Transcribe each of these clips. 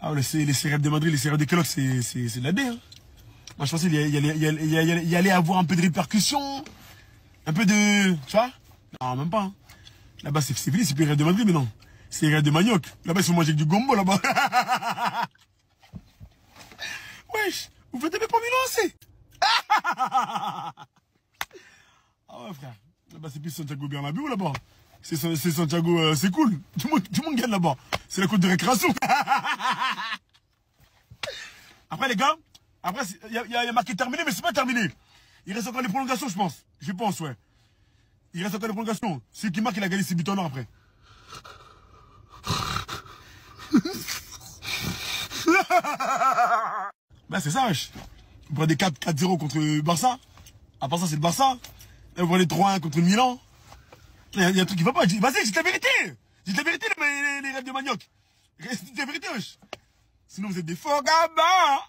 Ah, les céréales de Madrid, les céréales de Kellogg, c'est de la D. Hein. Moi, je pensais qu'il y allait avoir un peu de répercussions, un peu de... Tu vois? Non, même pas. Hein. Là-bas, c'est fini, c'est plus céréales de Madrid, mais non. C'est céréales de manioc. Là-bas, ils faut manger avec du gombo, là-bas. Wesh, vous faites même pas lancer. Ah ouais, frère. Là-bas, c'est plus Santiago Bernabéu, là-bas. C'est Santiago, c'est cool. Tout le monde gagne là-bas. C'est la côte de récréation. Après, les gars, après, il y a marqué terminé, mais c'est pas terminé. Il reste encore les prolongations, je pense. Je pense, ouais. Il reste encore les prolongations. Celui qui marque, il a gagné ses buts en or après. Ben, c'est ça, wesh. Vous prenez 4-0 contre le Barça. À part ça, c'est le Barça. Et vous prenez 3-1 contre le Milan. Il y a un truc qui va pas. Vas-y, dites la vérité. Dites la vérité, les rêves de manioc. Dites la vérité, wesh. Sinon, vous êtes des faux gamins.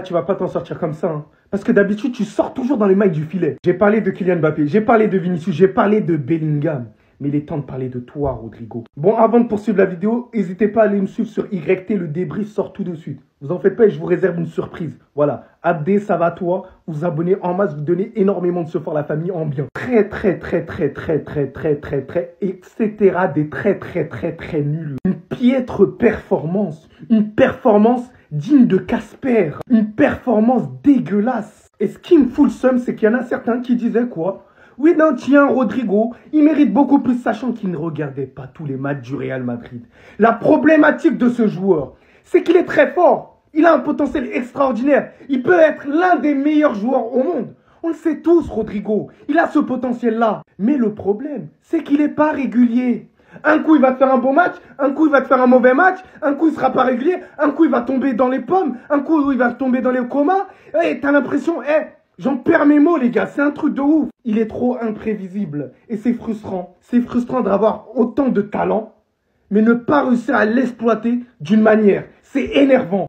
Tu vas pas t'en sortir comme ça. Hein. Parce que d'habitude, tu sors toujours dans les mailles du filet. J'ai parlé de Kylian Mbappé, j'ai parlé de Vinicius, j'ai parlé de Bellingham. Mais il est temps de parler de toi, Rodrigo. Bon, avant de poursuivre la vidéo, n'hésitez pas à aller me suivre sur YT. Le débrief sort tout de suite. Vous en faites pas et je vous réserve une surprise. Voilà. Abdé, ça va toi. Vous abonnez en masse, vous donnez énormément de support à la famille en bien. Très, etc. Des très nuls. Une piètre performance. Une performance digne de Casper. Une performance dégueulasse. Et ce qui me fout le seum, c'est qu'il y en a certains qui disaient quoi? Oui, non, tiens, Rodrigo, il mérite beaucoup plus, sachant qu'il ne regardait pas tous les matchs du Real Madrid. La problématique de ce joueur, c'est qu'il est très fort. Il a un potentiel extraordinaire. Il peut être l'un des meilleurs joueurs au monde. On le sait tous, Rodrigo. Il a ce potentiel-là. Mais le problème, c'est qu'il n'est pas régulier. Un coup, il va te faire un bon match. Un coup, il va te faire un mauvais match. Un coup, il ne sera pas régulier. Un coup, il va tomber dans les pommes. Un coup, il va tomber dans les comas. Et t'as l'impression, j'en perds mes mots, les gars. C'est un truc de ouf. Il est trop imprévisible. Et c'est frustrant. C'est frustrant d'avoir autant de talent, mais ne pas réussir à l'exploiter d'une manière. C'est énervant.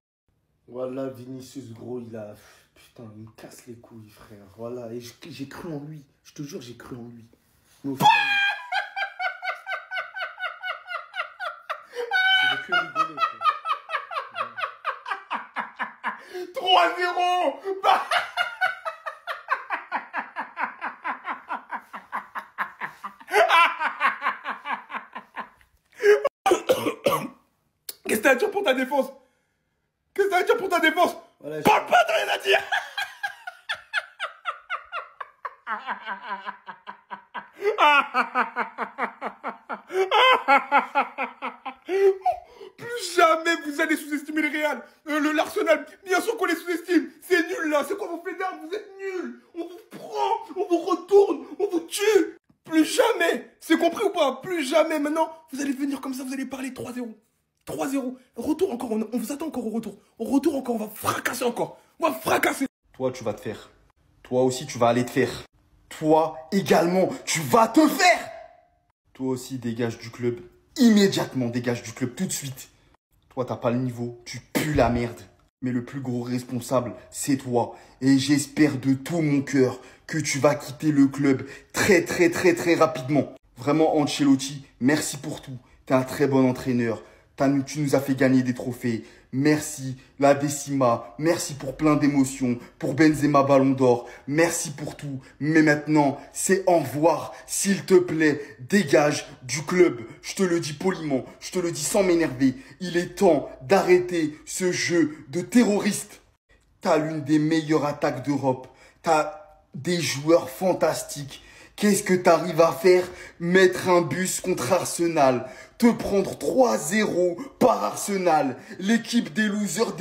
Voilà, Vinicius, gros, il a... Putain, il me casse les couilles, frère. Voilà, et j'ai cru en lui. Je te jure, j'ai cru en lui. Mais au final... Je vais que rigoler, frère. 3-0. Qu'est-ce que t'as à dire pour ta défense? Qu'est-ce que t'as à dire pour ta défense? Voilà, parle pas, t'as rien à dire. Plus jamais vous allez sous-estimer le Real. L'Arsenal, bien sûr qu'on les sous-estime. C'est nul là, c'est quoi vos fédères? Vous êtes nuls. On vous prend, on vous retourne, on vous tue. Plus jamais. C'est compris ou pas? Plus jamais. Maintenant, vous allez venir comme ça, vous allez parler 3-0. 3-0. Retour encore, on vous attend encore au retour. Au retour encore, on va fracasser encore. On va fracasser. Toi, tu vas te faire. Toi aussi, tu vas aller te faire. Toi également, tu vas te faire. Toi aussi, dégage du club. Immédiatement, dégage du club tout de suite. Toi, t'as pas le niveau. Tu pues la merde. Mais le plus gros responsable, c'est toi. Et j'espère de tout mon cœur que tu vas quitter le club très rapidement. Vraiment, Ancelotti, merci pour tout. T'es un très bon entraîneur. Tu nous as fait gagner des trophées. Merci, la Décima. Merci pour plein d'émotions. Pour Benzema Ballon d'Or. Merci pour tout. Mais maintenant, c'est au revoir. S'il te plaît, dégage du club. Je te le dis poliment. Je te le dis sans m'énerver. Il est temps d'arrêter ce jeu de terroriste. T'as l'une des meilleures attaques d'Europe. T'as des joueurs fantastiques. Qu'est-ce que t'arrives à faire? Mettre un bus contre Arsenal. Te prendre 3-0 par Arsenal. L'équipe des losers,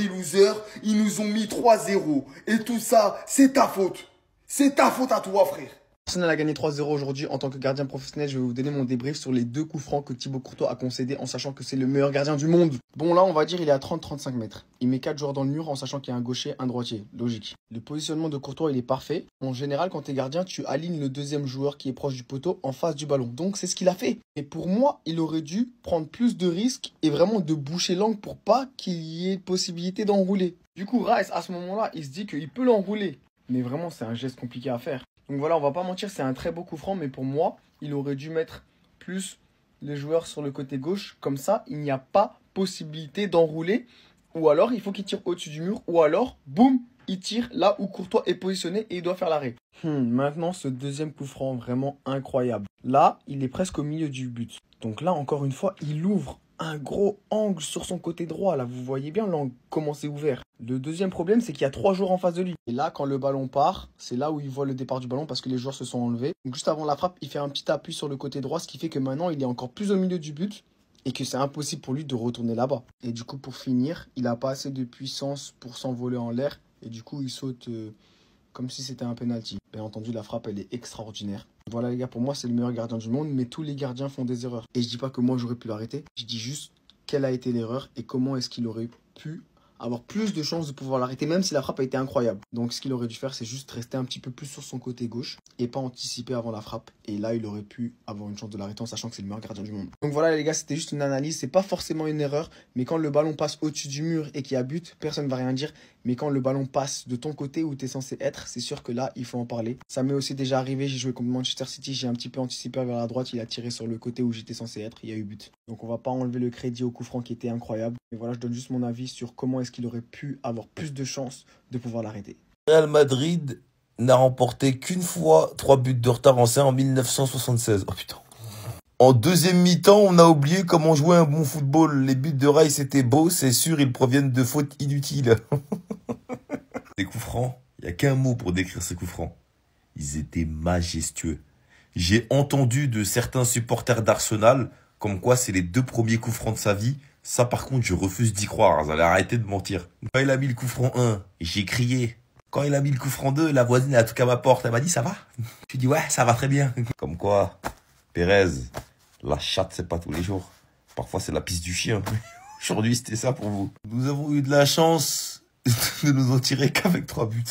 ils nous ont mis 3-0. Et tout ça, c'est ta faute. C'est ta faute à toi, frère. Arsenal a gagné 3-0 aujourd'hui. En tant que gardien professionnel, je vais vous donner mon débrief sur les 2 coups francs que Thibaut Courtois a concédés en sachant que c'est le meilleur gardien du monde. Bon, là, on va dire il est à 30-35 mètres. Il met 4 joueurs dans le mur en sachant qu'il y a un gaucher, un droitier. Logique. Le positionnement de Courtois, il est parfait. En général, quand tu es gardien, tu alignes le deuxième joueur qui est proche du poteau en face du ballon. Donc, c'est ce qu'il a fait. Et pour moi, il aurait dû prendre plus de risques et vraiment de boucher l'angle pour pas qu'il y ait possibilité d'enrouler. Du coup, Rice, à ce moment-là, il se dit qu'il peut l'enrouler. Mais vraiment, c'est un geste compliqué à faire. Donc voilà, on va pas mentir, c'est un très beau coup franc, mais pour moi, il aurait dû mettre plus les joueurs sur le côté gauche. Comme ça, il n'y a pas possibilité d'enrouler. Ou alors, il faut qu'il tire au-dessus du mur. Ou alors, boum, il tire là où Courtois est positionné et il doit faire l'arrêt. Maintenant, ce deuxième coup franc, vraiment incroyable. Là, il est presque au milieu du but. Donc là, encore une fois, il ouvre un gros angle sur son côté droit. Là, vous voyez bien l'angle, comment c'est ouvert. Le deuxième problème, c'est qu'il y a 3 joueurs en face de lui. Et là, quand le ballon part, c'est là où il voit le départ du ballon parce que les joueurs se sont enlevés. Donc juste avant la frappe, il fait un petit appui sur le côté droit, ce qui fait que maintenant, il est encore plus au milieu du but et que c'est impossible pour lui de retourner là-bas. Et du coup, pour finir, il n'a pas assez de puissance pour s'envoler en l'air. Et du coup, il saute comme si c'était un penalty. Bien entendu, la frappe, elle est extraordinaire. Voilà les gars, pour moi, c'est le meilleur gardien du monde, mais tous les gardiens font des erreurs. Et je dis pas que moi, j'aurais pu l'arrêter. Je dis juste quelle a été l'erreur et comment est-ce qu'il aurait pu avoir plus de chances de pouvoir l'arrêter, même si la frappe a été incroyable. Donc ce qu'il aurait dû faire, c'est juste rester un petit peu plus sur son côté gauche et pas anticiper avant la frappe. Et là, il aurait pu avoir une chance de l'arrêter en sachant que c'est le meilleur gardien du monde. Donc voilà les gars, c'était juste une analyse. C'est pas forcément une erreur, mais quand le ballon passe au-dessus du mur et qu'il y a but, personne ne va rien dire. Mais quand le ballon passe de ton côté où tu es censé être, c'est sûr que là, il faut en parler. Ça m'est aussi déjà arrivé, j'ai joué contre Manchester City, j'ai un petit peu anticipé vers la droite, il a tiré sur le côté où j'étais censé être, il y a eu but. Donc on va pas enlever le crédit au coup franc qui était incroyable. Mais voilà, je donne juste mon avis sur comment est-ce qu'il aurait pu avoir plus de chances de pouvoir l'arrêter. Real Madrid n'a remporté qu'une fois 3 buts de retard en C1 en 1976. Oh putain. En deuxième mi-temps, on a oublié comment jouer un bon football. Les buts de Rice étaient beaux, c'est sûr, ils proviennent de fautes inutiles. Les coups francs, il n'y a qu'un mot pour décrire ces coups francs. Ils étaient majestueux. J'ai entendu de certains supporters d'Arsenal comme quoi c'est les 2 premiers coups francs de sa vie. Ça, par contre, je refuse d'y croire. Vous allez arrêter de mentir. Quand il a mis le coup franc 1, j'ai crié. Quand il a mis le coup franc 2, la voisine a toqué à ma porte. Elle m'a dit, ça va? Je lui dis, ouais, ça va très bien. Comme quoi, Pérez, la chatte, c'est pas tous les jours. Parfois, c'est la piste du chien. Aujourd'hui, c'était ça pour vous. Nous avons eu de la chance de nous en tirer qu'avec 3 buts.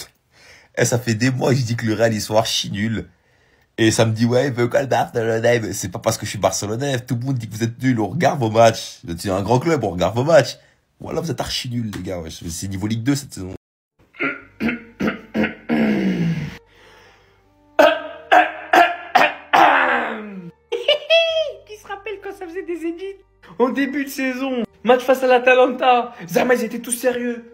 Et ça fait des mois que je dis que le Real, ils sont archi nuls. Et ça me dit, ouais, il veut quoi le Barcelonais? C'est pas parce que je suis barcelonais. Tout le monde dit que vous êtes nuls. On regarde vos matchs. C'est un grand club, on regarde vos matchs. Voilà, vous êtes archi nuls, les gars. Ouais. C'est niveau Ligue 2 cette saison. Qui se rappelle quand ça faisait des édits en début de saison? Match face à l'Atalanta. Zama, ils étaient tous sérieux.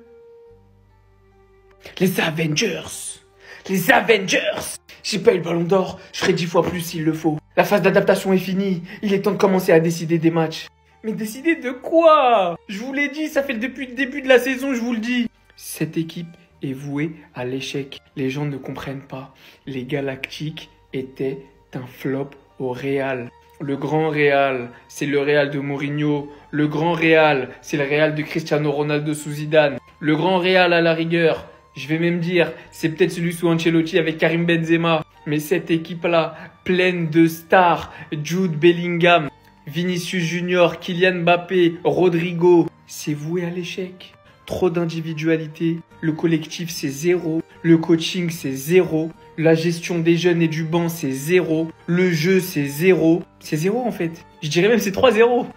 Les Avengers. Les Avengers. J'ai pas eu le ballon d'or, je ferai 10 fois plus s'il le faut. La phase d'adaptation est finie, il est temps de commencer à décider des matchs. Mais décider de quoi? Je vous l'ai dit, ça fait depuis le début de la saison, je vous le dis. Cette équipe est vouée à l'échec. Les gens ne comprennent pas. Les Galactiques étaient un flop au Real. Le grand Real, c'est le Real de Mourinho. Le grand Real, c'est le Real de Cristiano Ronaldo sous Zidane. Le grand Real à la rigueur, je vais même dire, c'est peut-être celui sous Ancelotti avec Karim Benzema. Mais cette équipe-là, pleine de stars, Jude Bellingham, Vinicius Junior, Kylian Mbappé, Rodrigo, c'est voué à l'échec. Trop d'individualité, le collectif c'est 0, le coaching c'est 0, la gestion des jeunes et du banc c'est 0, le jeu c'est 0. C'est 0 en fait. Je dirais même c'est 3-0.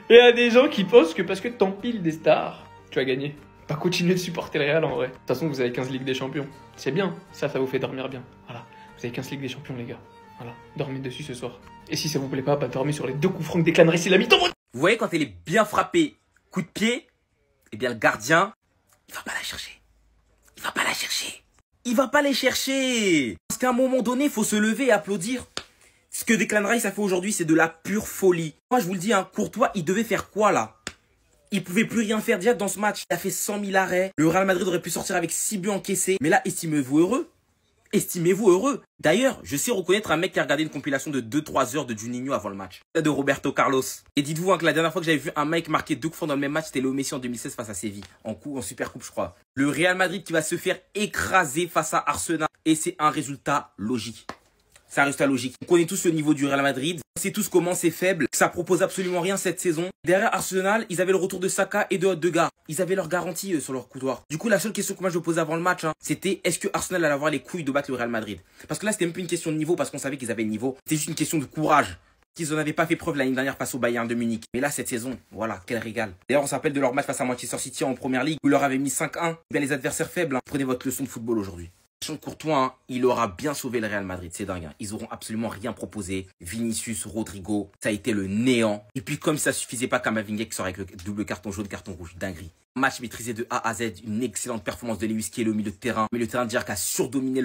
Et il y a des gens qui pensent que parce que t'empiles des stars, tu vas gagner. Pas continuer de supporter le Real en vrai. De toute façon, vous avez 15 Ligues des Champions. C'est bien, ça vous fait dormir bien. Voilà, vous avez 15 Ligues des Champions, les gars. Voilà, dormez dessus ce soir. Et si ça vous plaît pas, bah dormez sur les 2 coups francs que déclane Rice, il a mis ton. Vous voyez, quand elle est bien frappée, coup de pied, eh bien le gardien, il va pas la chercher. Il va pas la chercher. Il va pas les chercher. Parce qu'à un moment donné, il faut se lever et applaudir. Ce que Declan Rice a fait aujourd'hui, c'est de la pure folie. Moi, je vous le dis, hein, Courtois, il devait faire quoi là? Il pouvait plus rien faire déjà dans ce match. Il a fait 100 000 arrêts. Le Real Madrid aurait pu sortir avec 6 buts encaissés. Mais là, estimez-vous heureux. Estimez-vous heureux. D'ailleurs, je sais reconnaître un mec qui a regardé une compilation de 2-3 heures de Juninho avant le match. De Roberto Carlos. Et dites-vous hein, que la dernière fois que j'avais vu un mec marquer 2 coups francs dans le même match, c'était Léo Messi en 2016 face à Séville. En Super Coupe, je crois. Le Real Madrid qui va se faire écraser face à Arsenal. Et c'est un résultat logique. C'est un résultat logique. On connaît tous le niveau du Real Madrid. On sait tous comment c'est faible. Ça propose absolument rien cette saison. Derrière Arsenal, ils avaient le retour de Saka et de Odegaard. Ils avaient leur garantie sur leur couloir. Du coup, la seule question que moi je me posais avant le match, hein, c'était est-ce que Arsenal allait avoir les couilles de battre le Real Madrid? Parce que là, c'était même plus une question de niveau parce qu'on savait qu'ils avaient le niveau. C'était juste une question de courage. Ils n'en avaient pas fait preuve l'année dernière face au Bayern de Munich. Mais là, cette saison, voilà, quel régal. D'ailleurs, on s'appelle de leur match face à Manchester City en Première Ligue où ils leur avaient mis 5-1. Bien les adversaires faibles, hein. Prenez votre leçon de football aujourd'hui. Courtois, hein, il aura bien sauvé le Real Madrid, c'est dingue. Hein. Ils auront absolument rien proposé. Vinicius, Rodrigo, ça a été le néant. Et puis comme ça suffisait pas, Camavinga qui sort avec le double carton jaune, carton rouge, dinguerie. Match maîtrisé de A à Z, une excellente performance de Lewis Kelly au milieu de terrain. Le milieu de terrain dire qui a surdominé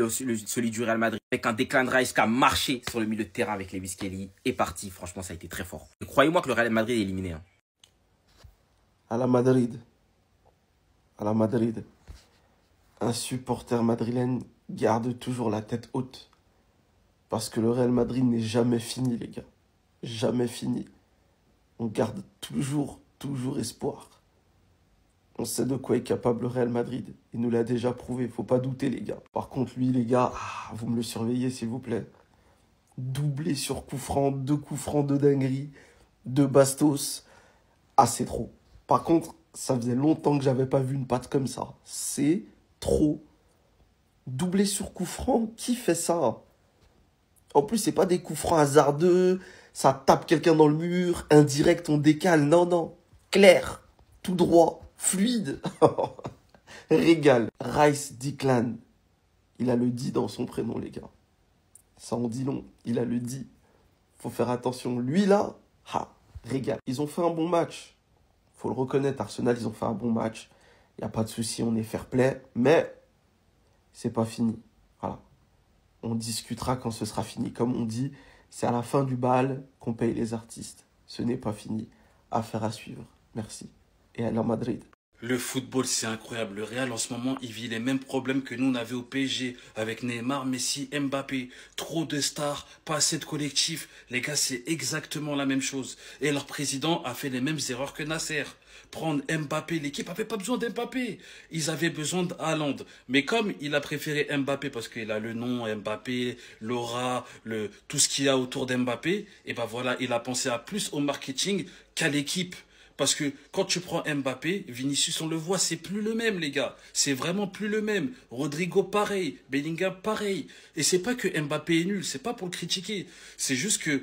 celui du Real Madrid. Avec un Declan Rice qui a marché sur le milieu de terrain avec Lewis Kelly. Et parti, franchement ça a été très fort. Et croyez-moi que le Real Madrid est éliminé. Hein. À la Madrid. À la Madrid. Un supporter madrilène garde toujours la tête haute. Parce que le Real Madrid n'est jamais fini, les gars. Jamais fini. On garde toujours espoir. On sait de quoi est capable le Real Madrid. Il nous l'a déjà prouvé, faut pas douter, les gars. Par contre, lui, les gars, vous me le surveillez, s'il vous plaît. Doublé sur coup franc, 2 coups francs de dinguerie, 2 bastos. Ah, c'est trop. Par contre, ça faisait longtemps que j'avais pas vu une patte comme ça. C'est trop. Doublé sur coup franc, qui fait ça? En plus, c'est pas des coups francs hasardeux, ça tape quelqu'un dans le mur, indirect, on décale. Non, non. Clair, tout droit, fluide. Régal. Rice Declan. Il a le dit dans son prénom, les gars. Ça en dit long. Il a le dit. Faut faire attention. Lui, là, régal. Ils ont fait un bon match. Faut le reconnaître, Arsenal, ils ont fait un bon match. Il n'y a pas de souci, on est fair play. Mais c'est pas fini. Voilà. On discutera quand ce sera fini. Comme on dit, c'est à la fin du bal qu'on paye les artistes. Ce n'est pas fini. Affaire à suivre. Merci. Et à la Madrid. Le football, c'est incroyable. Le Real, en ce moment, il vit les mêmes problèmes que nous, on avait au PSG, avec Neymar, Messi, Mbappé. Trop de stars, pas assez de collectifs. Les gars, c'est exactement la même chose. Et leur président a fait les mêmes erreurs que Nasser. Prendre Mbappé, l'équipe avait pas besoin d'Mbappé. Ils avaient besoin d'Haaland. Mais comme il a préféré Mbappé, parce qu'il a le nom Mbappé, l'aura, tout ce qu'il y a autour d'Mbappé, et ben voilà, il a pensé à plus au marketing qu'à l'équipe. Parce que quand tu prends Mbappé, Vinicius, on le voit, c'est plus le même, les gars. C'est vraiment plus le même. Rodrigo, pareil. Bellingham, pareil. Et c'est pas que Mbappé est nul, c'est pas pour le critiquer. C'est juste que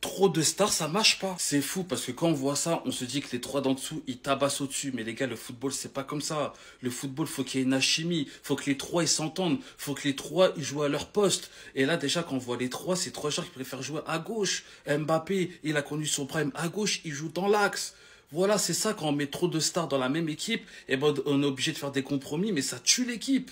trop de stars, ça marche pas. C'est fou, parce que quand on voit ça, on se dit que les 3 d'en dessous, ils tabassent au-dessus. Mais les gars, le football, c'est pas comme ça. Le football, faut qu'il y ait une alchimie. Faut que les 3, ils s'entendent. Faut que les 3, ils jouent à leur poste. Et là, déjà, quand on voit les 3, c'est 3 joueurs qui préfèrent jouer à gauche. Mbappé, il a connu son prime à gauche, il joue dans l'axe. Voilà, c'est ça, quand on met trop de stars dans la même équipe, et ben on est obligé de faire des compromis, mais ça tue l'équipe.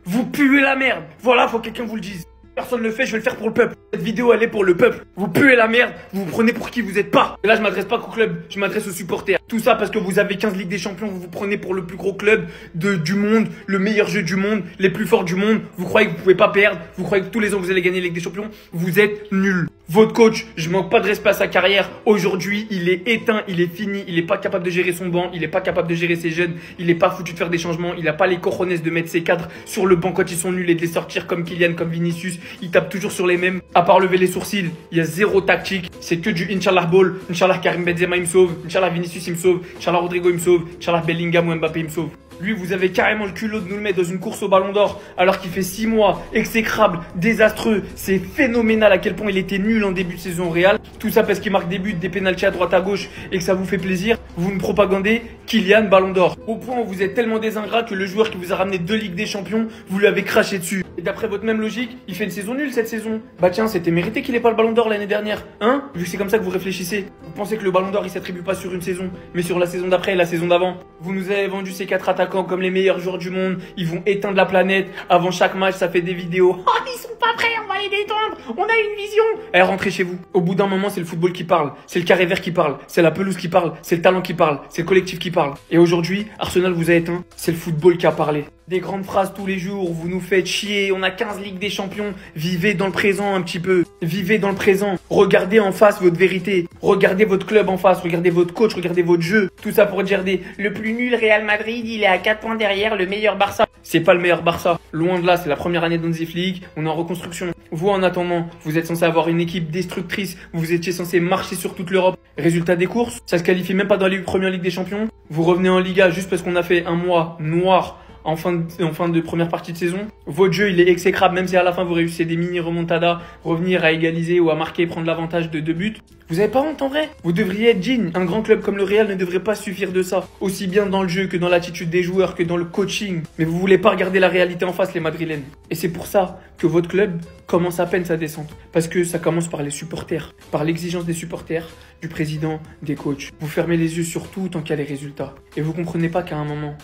Vous puez la merde. Voilà, faut que quelqu'un vous le dise. Personne ne le fait, je vais le faire pour le peuple. Cette vidéo, elle est pour le peuple. Vous puez la merde, vous vous prenez pour qui vous êtes pas. Et là, je m'adresse pas qu'au club, je m'adresse aux supporters. Tout ça parce que vous avez 15 Ligues des Champions, vous vous prenez pour le plus gros club du monde, le meilleur jeu du monde, les plus forts du monde. Vous croyez que vous pouvez pas perdre, vous croyez que tous les ans vous allez gagner la Ligue des Champions. Vous êtes nuls. Votre coach, je manque pas de respect à sa carrière. Aujourd'hui, il est éteint, il est fini, il est pas capable de gérer son banc, il est pas capable de gérer ses jeunes, il est pas foutu de faire des changements, il a pas les cojones de mettre ses cadres sur le banc quand ils sont nuls et de les sortir comme Kylian, comme Vinicius. Il tape toujours sur les mêmes. À part lever les sourcils, il y a zéro tactique. C'est que du Inch'Allah ball. Inch'Allah Karim Benzema il me sauve, Inch'Allah Vinicius il me sauve, Inch'Allah Rodrigo il me sauve, Inch'Allah Bellingham ou Mbappé il me sauve. Lui, vous avez carrément le culot de nous le mettre dans une course au ballon d'or alors qu'il fait 6 mois, exécrable, désastreux. C'est phénoménal à quel point il était nul en début de saison au Real. Tout ça parce qu'il marque des buts, des pénaltys à droite à gauche et que ça vous fait plaisir. Vous me propagandez Kylian ballon d'or. Au point où vous êtes tellement désingrat que le joueur qui vous a ramené 2 Ligues des Champions, vous lui avez craché dessus. Et d'après votre même logique, il fait une saison nulle cette saison. Bah tiens, c'était mérité qu'il ait pas le ballon d'or l'année dernière. Hein? Vu que c'est comme ça que vous réfléchissez. Vous pensez que le ballon d'or il s'attribue pas sur une saison, mais sur la saison d'après et la saison d'avant. Vous nous avez vendu ces 4 attaquants comme les meilleurs joueurs du monde. Ils vont éteindre la planète. Avant chaque match, ça fait des vidéos. Oh, ils sont pas prêts, on va les détendre. On a une vision. Eh, rentrez chez vous. Au bout d'un moment, c'est le football qui parle. C'est le carré vert qui parle. C'est la pelouse qui parle. C'est le talent qui parle. C'est le collectif qui parle. Et aujourd'hui, Arsenal vous a éteint. C'est le football qui a parlé. Des grandes phrases tous les jours, vous nous faites chier, on a 15 Ligues des Champions. Vivez dans le présent un petit peu. Vivez dans le présent. Regardez en face votre vérité. Regardez votre club en face. Regardez votre coach. Regardez votre jeu. Tout ça pour dire le plus nul Real Madrid, il est à 4 points derrière le meilleur Barça. C'est pas le meilleur Barça. Loin de là, c'est la première année d'Hansi Flick. On est en reconstruction. Vous, en attendant, vous êtes censé avoir une équipe destructrice. Vous étiez censé marcher sur toute l'Europe. Résultat des courses, ça se qualifie même pas dans la première Ligue des Champions. Vous revenez en Liga juste parce qu'on a fait un mois noir en fin de première partie de saison. Votre jeu, il est exécrable, même si à la fin vous réussissez des mini remontadas, revenir à égaliser ou à marquer, prendre l'avantage de 2 buts. Vous avez pas honte en vrai? Vous devriez être digne. Un grand club comme le Real ne devrait pas suffire de ça. Aussi bien dans le jeu que dans l'attitude des joueurs, que dans le coaching. Mais vous voulez pas regarder la réalité en face, les Madrilènes. Et c'est pour ça que votre club commence à peine sa descente. Parce que ça commence par les supporters, par l'exigence des supporters, du président, des coachs. Vous fermez les yeux sur tout tant qu'il y a les résultats. Et vous comprenez pas qu'à un moment,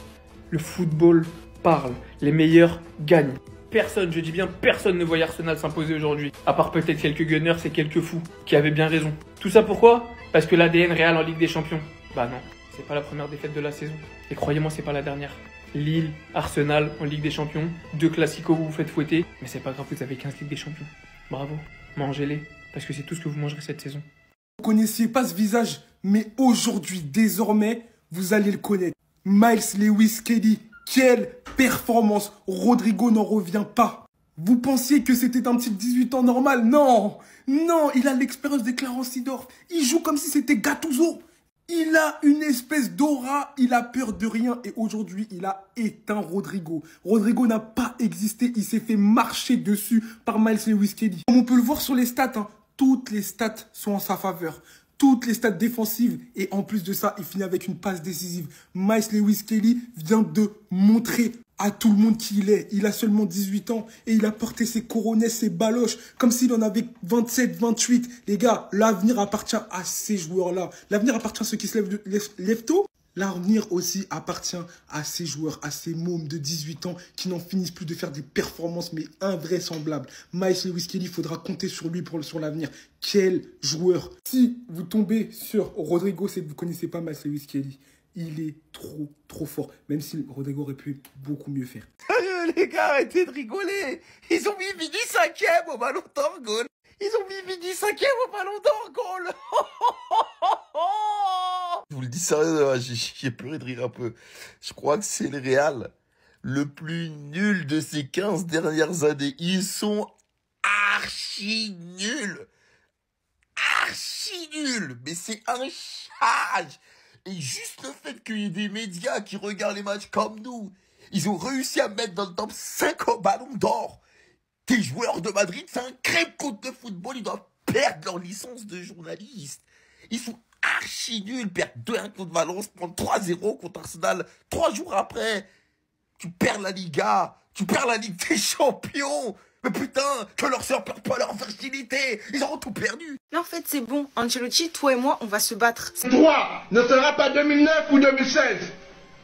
le football parle. Les meilleurs gagnent. Personne, je dis bien personne ne voyait Arsenal s'imposer aujourd'hui. À part peut-être quelques gunners et quelques fous qui avaient bien raison. Tout ça pourquoi? Parce que l'ADN Real en Ligue des Champions. Bah non, c'est pas la première défaite de la saison. Et croyez-moi, c'est pas la dernière. Lille, Arsenal en Ligue des Champions. 2 classicos où vous faites fouetter. Mais c'est pas grave, vous avez 15 Ligues des Champions. Bravo, mangez-les. Parce que c'est tout ce que vous mangerez cette saison. Vous ne connaissiez pas ce visage, mais aujourd'hui, désormais, vous allez le connaître. Miles Lewis Kelly. Quelle performance! Rodrigo n'en revient pas. Vous pensiez que c'était un petit 18 ans normal? Non! Non, il a l'expérience des Clarence Seedorf. Il joue comme si c'était Gattuso. Il a une espèce d'aura, il a peur de rien et aujourd'hui, il a éteint Rodrigo. Rodrigo n'a pas existé, il s'est fait marcher dessus par Miles Lewis Kelly. Comme on peut le voir sur les stats, toutes les stats sont en sa faveur. Toutes les stats défensives et en plus de ça, il finit avec une passe décisive. Miles Lewis Kelly vient de montrer à tout le monde qui il est. Il a seulement 18 ans et il a porté ses coronets, ses baloches comme s'il en avait 27, 28. Les gars, l'avenir appartient à ces joueurs-là. L'avenir appartient à ceux qui se lèvent tôt. L'avenir aussi appartient à ces joueurs, à ces mômes de 18 ans qui n'en finissent plus de faire des performances mais invraisemblables. Miles Lewis Kelly, il faudra compter sur lui sur l'avenir. Quel joueur! Si vous tombez sur Rodrigo, c'est que vous ne connaissez pas Miles Lewis Kelly. Il est trop fort, même si Rodrigo aurait pu beaucoup mieux faire. Les gars, arrêtez de rigoler. Ils ont mis Vini 5e au Ballon d'Or, goal. Ils ont mis Vini 5e au Ballon d'Or, goal. Je vous le dis sérieux, j'ai pleuré de rire un peu. Je crois que c'est le Real le plus nul de ces 15 dernières années. Ils sont archi nuls. Archi nuls. Mais c'est un charge. Et juste le fait qu'il y ait des médias qui regardent les matchs comme nous, ils ont réussi à mettre dans le top 5 au Ballon d'Or. Tes joueurs de Madrid, c'est un crève-côte de football. Ils doivent perdre leur licence de journaliste. Ils sont archi nuls. Perdre 2-1 contre Valence, prendre 3-0 contre Arsenal. 3 jours après, tu perds la Liga. Tu perds la Ligue des Champions. Mais putain, que leurs sœurs perdent pas leur virginité. Ils auront tout perdu. Mais en fait, c'est bon. Ancelotti, toi et moi, on va se battre. Toi ne sera pas 2009 ou 2016.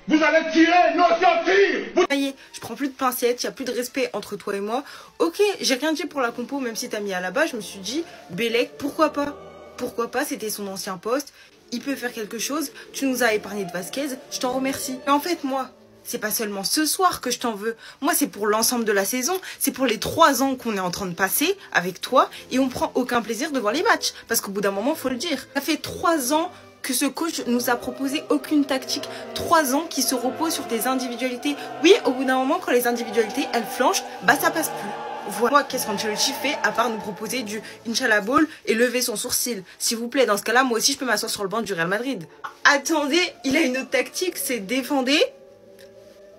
Vous allez tirer, non, sortir. Ça y est, je prends plus de pincettes, il n'y a plus de respect entre toi et moi. Ok, j'ai rien dit pour la compo, même si t'as mis à la base, je me suis dit, Bélec, pourquoi pas? Pourquoi pas, c'était son ancien poste. Il peut faire quelque chose. Tu nous as épargné de Vasquez, je t'en remercie. Mais en fait, moi, c'est pas seulement ce soir que je t'en veux. Moi, c'est pour l'ensemble de la saison. C'est pour les 3 ans qu'on est en train de passer avec toi. Et on prend aucun plaisir devant les matchs. Parce qu'au bout d'un moment, faut le dire. Ça fait 3 ans que ce coach nous a proposé aucune tactique. 3 ans qui se repose sur des individualités. Oui, au bout d'un moment, quand les individualités, elles flanchent, bah ça passe plus. Voilà, qu'est-ce qu'Ancelotti fait à part nous proposer du Inch'Allah Ball et lever son sourcil. S'il vous plaît, dans ce cas-là, moi aussi, je peux m'asseoir sur le banc du Real Madrid. Attendez, il a une autre tactique, c'est défendez.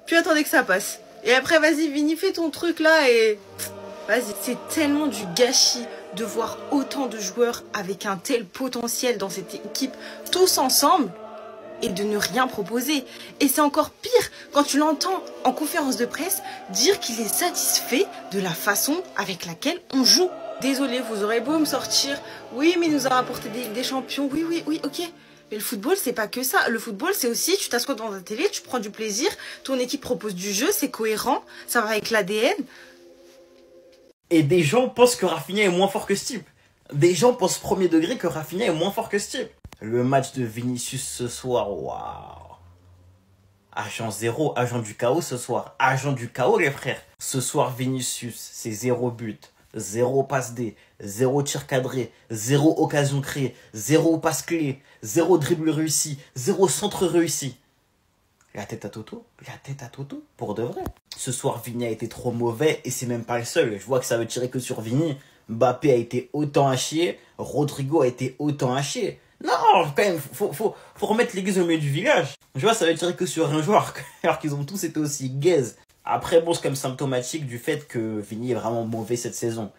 Puis attendez que ça passe. Et après, vas-y, Vini, fais ton truc là et... Vas-y. C'est tellement du gâchis de voir autant de joueurs avec un tel potentiel dans cette équipe, tous ensemble, et de ne rien proposer. Et c'est encore pire quand tu l'entends en conférence de presse dire qu'il est satisfait de la façon avec laquelle on joue. Désolé, vous aurez beau me sortir, oui, mais il nous a rapporté des champions, oui, ok. Mais le football, c'est pas que ça. Le football, c'est aussi, tu t'assois devant ta télé, tu prends du plaisir, ton équipe propose du jeu, c'est cohérent, ça va avec l'ADN. Et des gens pensent que Rafinha est moins fort que ce type. Des gens pensent premier degré que Rafinha est moins fort que ce type. Le match de Vinicius ce soir, waouh. Agent 0, agent du chaos ce soir. Agent du chaos, les frères. Ce soir, Vinicius, c'est 0 but, 0 passe D, 0 tir cadré, 0 occasion créée, 0 passe clé, 0 dribble réussi, 0 centre réussi. La tête à Toto, pour de vrai. Ce soir, Vini a été trop mauvais et c'est même pas le seul. Je vois que ça veut tirer que sur Vini. Mbappé a été autant à chier, Rodrigo a été autant à chier. Non, quand même, faut remettre l'église au milieu du village. Tu vois, ça veut dire que sur un joueur, alors qu'ils ont tous été aussi gaze. Après, bon, c'est comme symptomatique du fait que Vini est vraiment mauvais cette saison.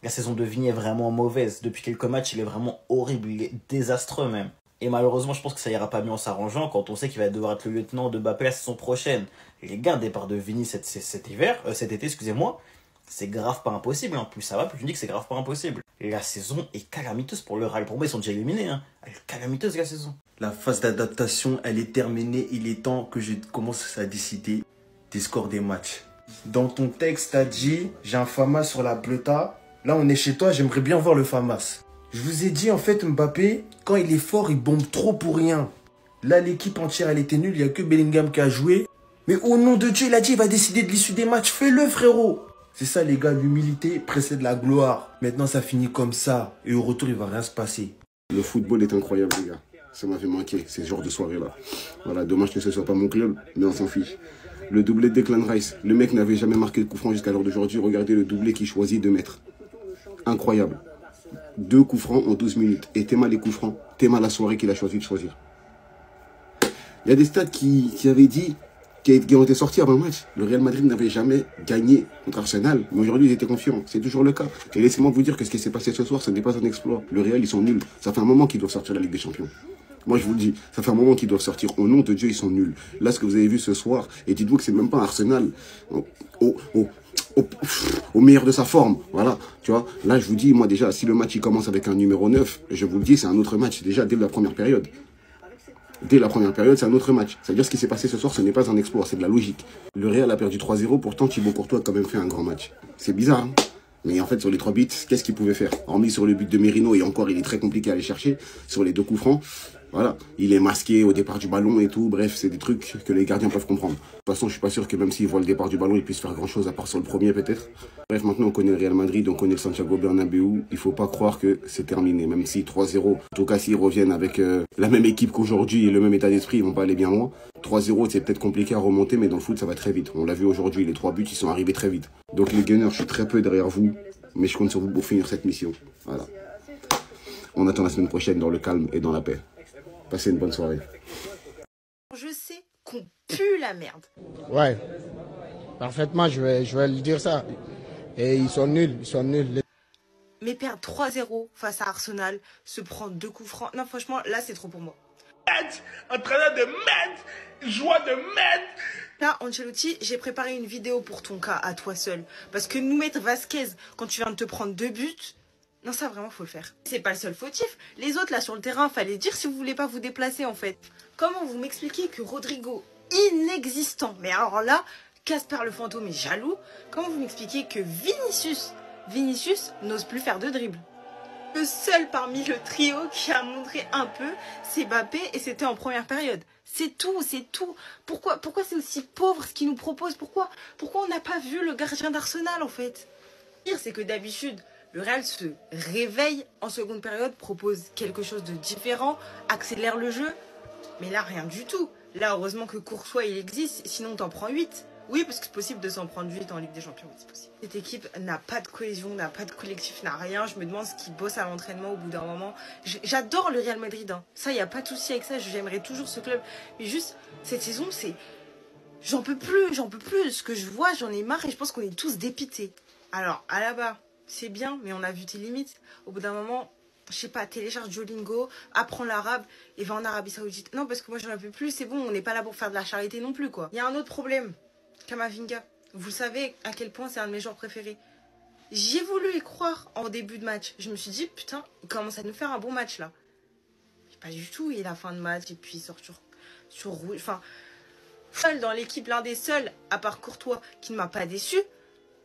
La saison de Vini est vraiment mauvaise. Depuis quelques matchs, il est vraiment horrible, il est désastreux même. Et malheureusement, je pense que ça ira pas mieux en s'arrangeant quand on sait qu'il va devoir être le lieutenant de Mbappé la saison prochaine. Les gars, un départ de Vini cet été, excusez-moi, c'est grave pas impossible. Hein. Plus ça va, plus je me dis que c'est grave pas impossible. Et la saison est calamiteuse pour le Real. Pour moi, ils sont déjà éliminés. Hein. Elle est calamiteuse la saison. La phase d'adaptation, elle est terminée. Il est temps que je commence à décider des scores des matchs. Dans ton texte, t'as dit, j'ai un Famas sur la Pleuta. Là, on est chez toi, j'aimerais bien voir le Famas. Je vous ai dit, en fait, Mbappé, quand il est fort, il bombe trop pour rien. Là, l'équipe entière, elle était nulle. Il n'y a que Bellingham qui a joué. Mais au nom de Dieu, il a dit, il va décider de l'issue des matchs. Fais-le, frérot. C'est ça, les gars, l'humilité précède la gloire. Maintenant, ça finit comme ça. Et au retour, il va rien se passer. Le football est incroyable, les gars. Ça m'a fait manquer, ces genres de soirées-là. Voilà, dommage que ce soit pas mon club, mais on s'en fiche. Le doublé de Declan Rice. Le mec n'avait jamais marqué de coup franc jusqu'à l'heure d'aujourd'hui. Regardez le doublé qu'il choisit de mettre. Incroyable. 2 coups francs en 12 minutes. Et Théma les coups francs. Théma la soirée qu'il a choisi de choisir. Il y a des stats qui avaient dit, qui ont été sortis avant le match. Le Real Madrid n'avait jamais gagné contre Arsenal. Mais aujourd'hui, ils étaient confiants. C'est toujours le cas. Et laissez-moi vous dire que ce qui s'est passé ce soir, ce n'est pas un exploit. Le Real, ils sont nuls. Ça fait un moment qu'ils doivent sortir la Ligue des Champions. Moi, je vous le dis, ça fait un moment qu'ils doivent sortir. Au nom de Dieu, ils sont nuls. Là, ce que vous avez vu ce soir, et dites-vous que c'est même pas Arsenal au meilleur de sa forme. Voilà, tu vois. Là, je vous dis, moi déjà, si le match il commence avec un numéro 9, je vous le dis, c'est un autre match. Déjà, dès la première période. Dès la première période, c'est un autre match. Ça veut dire ce qui s'est passé ce soir, ce n'est pas un exploit, c'est de la logique. Le Real a perdu 3-0, pourtant Thibaut Courtois a quand même fait un grand match. C'est bizarre, hein. Mais en fait, sur les 3 buts, qu'est-ce qu'il pouvait faire? Hormis sur le but de Merino, et encore, il est très compliqué à aller chercher. Sur les 2 coups francs, voilà. Il est masqué au départ du ballon et tout. Bref, c'est des trucs que les gardiens peuvent comprendre. De toute façon, je suis pas sûr que même s'ils voient le départ du ballon, ils puissent faire grand-chose, à part sur le premier peut-être. Bref, maintenant, on connaît le Real Madrid, on connaît le Santiago Bernabéu. Il faut pas croire que c'est terminé, même si 3-0. En tout cas, s'ils reviennent avec la même équipe qu'aujourd'hui et le même état d'esprit, ils vont pas aller bien loin. 3-0, c'est peut-être compliqué à remonter, mais dans le foot, ça va très vite. On l'a vu aujourd'hui, les 3 buts, ils sont arrivés très vite. Donc les Gunners, je suis très peu derrière vous, mais je compte sur vous pour finir cette mission. Voilà. On attend la semaine prochaine dans le calme et dans la paix. Passez une bonne soirée. Je sais qu'on pue la merde. Ouais, parfaitement, je vais lui dire ça. Et ils sont nuls, Mais perdre 3-0 face à Arsenal, se prendre 2 coups francs, non franchement, là c'est trop pour moi. Entraîneur de merde, joie de merde. Là, Ancelotti, j'ai préparé une vidéo pour ton cas, à toi seul. Parce que nous mettre Vasquez quand tu viens de te prendre 2 buts... Non, ça, vraiment, faut le faire. C'est pas le seul fautif. Les autres, là, sur le terrain, fallait dire si vous voulez pas vous déplacer, en fait. Comment vous m'expliquez que Rodrigo, inexistant, mais alors là, Casper le fantôme est jaloux. Comment vous m'expliquez que Vinicius n'ose plus faire de dribble? Le seul parmi le trio qui a montré un peu, c'est Mbappé, et c'était en première période. C'est tout, c'est tout. Pourquoi c'est aussi pauvre ce qu'il nous propose? Pourquoi on n'a pas vu le gardien d'Arsenal, en fait? Le pire, c'est que d'habitude... Le Real se réveille en seconde période, propose quelque chose de différent, accélère le jeu. Mais là, rien du tout. Là, heureusement que Courtois, il existe, sinon t'en prends 8. Oui, parce que c'est possible de s'en prendre 8 en Ligue des Champions, c'est possible. Cette équipe n'a pas de cohésion, n'a pas de collectif, n'a rien. Je me demande ce qu'ils bossent à l'entraînement au bout d'un moment. J'adore le Real Madrid, hein. Ça, il n'y a pas de souci avec ça, j'aimerais toujours ce club. Mais juste, cette saison, c'est... J'en peux plus. Ce que je vois, j'en ai marre et je pense qu'on est tous dépités. Alors, à la bas... C'est bien, mais on a vu tes limites. Au bout d'un moment, je sais pas, télécharge Duolingo, apprends l'arabe et va en Arabie Saoudite. Non, parce que moi, j'en peux plus, c'est bon, on n'est pas là pour faire de la charité non plus, quoi. Il y a un autre problème, Kamavinga. Vous savez à quel point c'est un de mes joueurs préférés. J'ai voulu y croire en début de match. Je me suis dit, putain, il commence à nous faire un bon match, là. Pas du tout, il est la fin de match et puis il sort sur rouge. Enfin, seul dans l'équipe, l'un des seuls, à part Courtois, qui ne m'a pas déçu,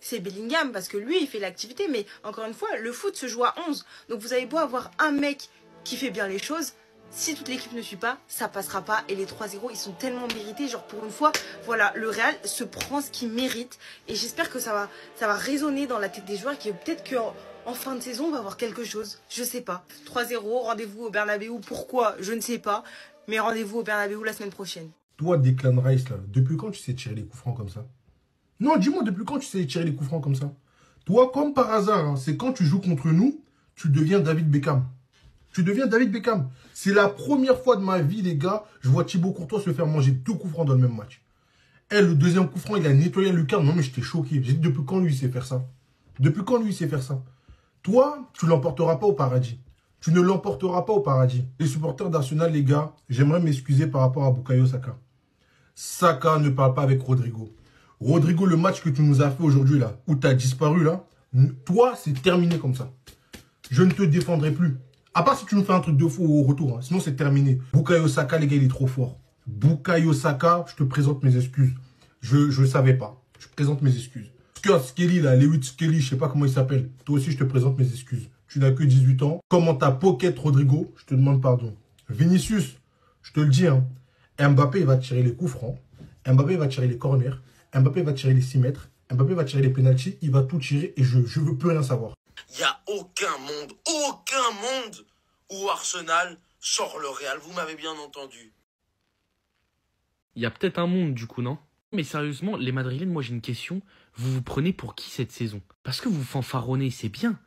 c'est Bellingham, parce que lui, il fait l'activité. Mais encore une fois, le foot se joue à 11. Donc vous avez beau avoir un mec qui fait bien les choses, si toute l'équipe ne suit pas, ça passera pas. Et les 3-0, ils sont tellement mérités. Genre pour une fois, voilà, le Real se prend ce qu'il mérite. Et j'espère que ça va résonner dans la tête des joueurs, qui peut-être qu'en fin de saison, on va avoir quelque chose. Je sais pas. 3-0, rendez-vous au Bernabéu. Pourquoi? Je ne sais pas. Mais rendez-vous au Bernabéu la semaine prochaine. Toi, Declan Rice, là, depuis quand tu sais tirer les coups francs comme ça? Non, dis-moi, depuis quand tu sais tirer les coups francs comme ça? Toi, comme par hasard, hein, c'est quand tu joues contre nous, tu deviens David Beckham. Tu deviens David Beckham. C'est la première fois de ma vie, les gars, je vois Thibaut Courtois se faire manger 2 coups francs dans le même match. Et le deuxième coup franc, il a nettoyé le lucarne. Non, mais j'étais choqué. J'ai dit, depuis quand lui, il sait faire ça? Depuis quand lui, il sait faire ça? Toi, tu l'emporteras pas au paradis. Tu ne l'emporteras pas au paradis. Les supporters d'Arsenal, les gars, j'aimerais m'excuser par rapport à Bukayo Saka. Saka ne parle pas avec Rodrigo. Rodrigo, le match que tu nous as fait aujourd'hui, là, où tu as disparu, là, toi, c'est terminé comme ça. Je ne te défendrai plus. À part si tu nous fais un truc de fou au retour. Hein. Sinon, c'est terminé. Bukayo Saka, les gars, il est trop fort. Bukayo Saka, je te présente mes excuses. Je ne savais pas. Je présente mes excuses. Skelly, là, Lewis Skelly, je sais pas comment il s'appelle. Toi aussi, je te présente mes excuses. Tu n'as que 18 ans. Comment t'as pocket Rodrigo, je te demande pardon. Vinicius, je te le dis, hein, Mbappé, il va tirer les coups francs. Mbappé va tirer les corners. Mbappé va tirer les 6 mètres. Mbappé va tirer les pénaltys. Il va tout tirer et je veux plus rien savoir. Il n'y a aucun monde où Arsenal sort le Real. Vous m'avez bien entendu. Il y a peut-être un monde du coup, non? Mais sérieusement, les Madrilènes, moi j'ai une question. Vous vous prenez pour qui cette saison? Parce que vous fanfaronnez, c'est bien.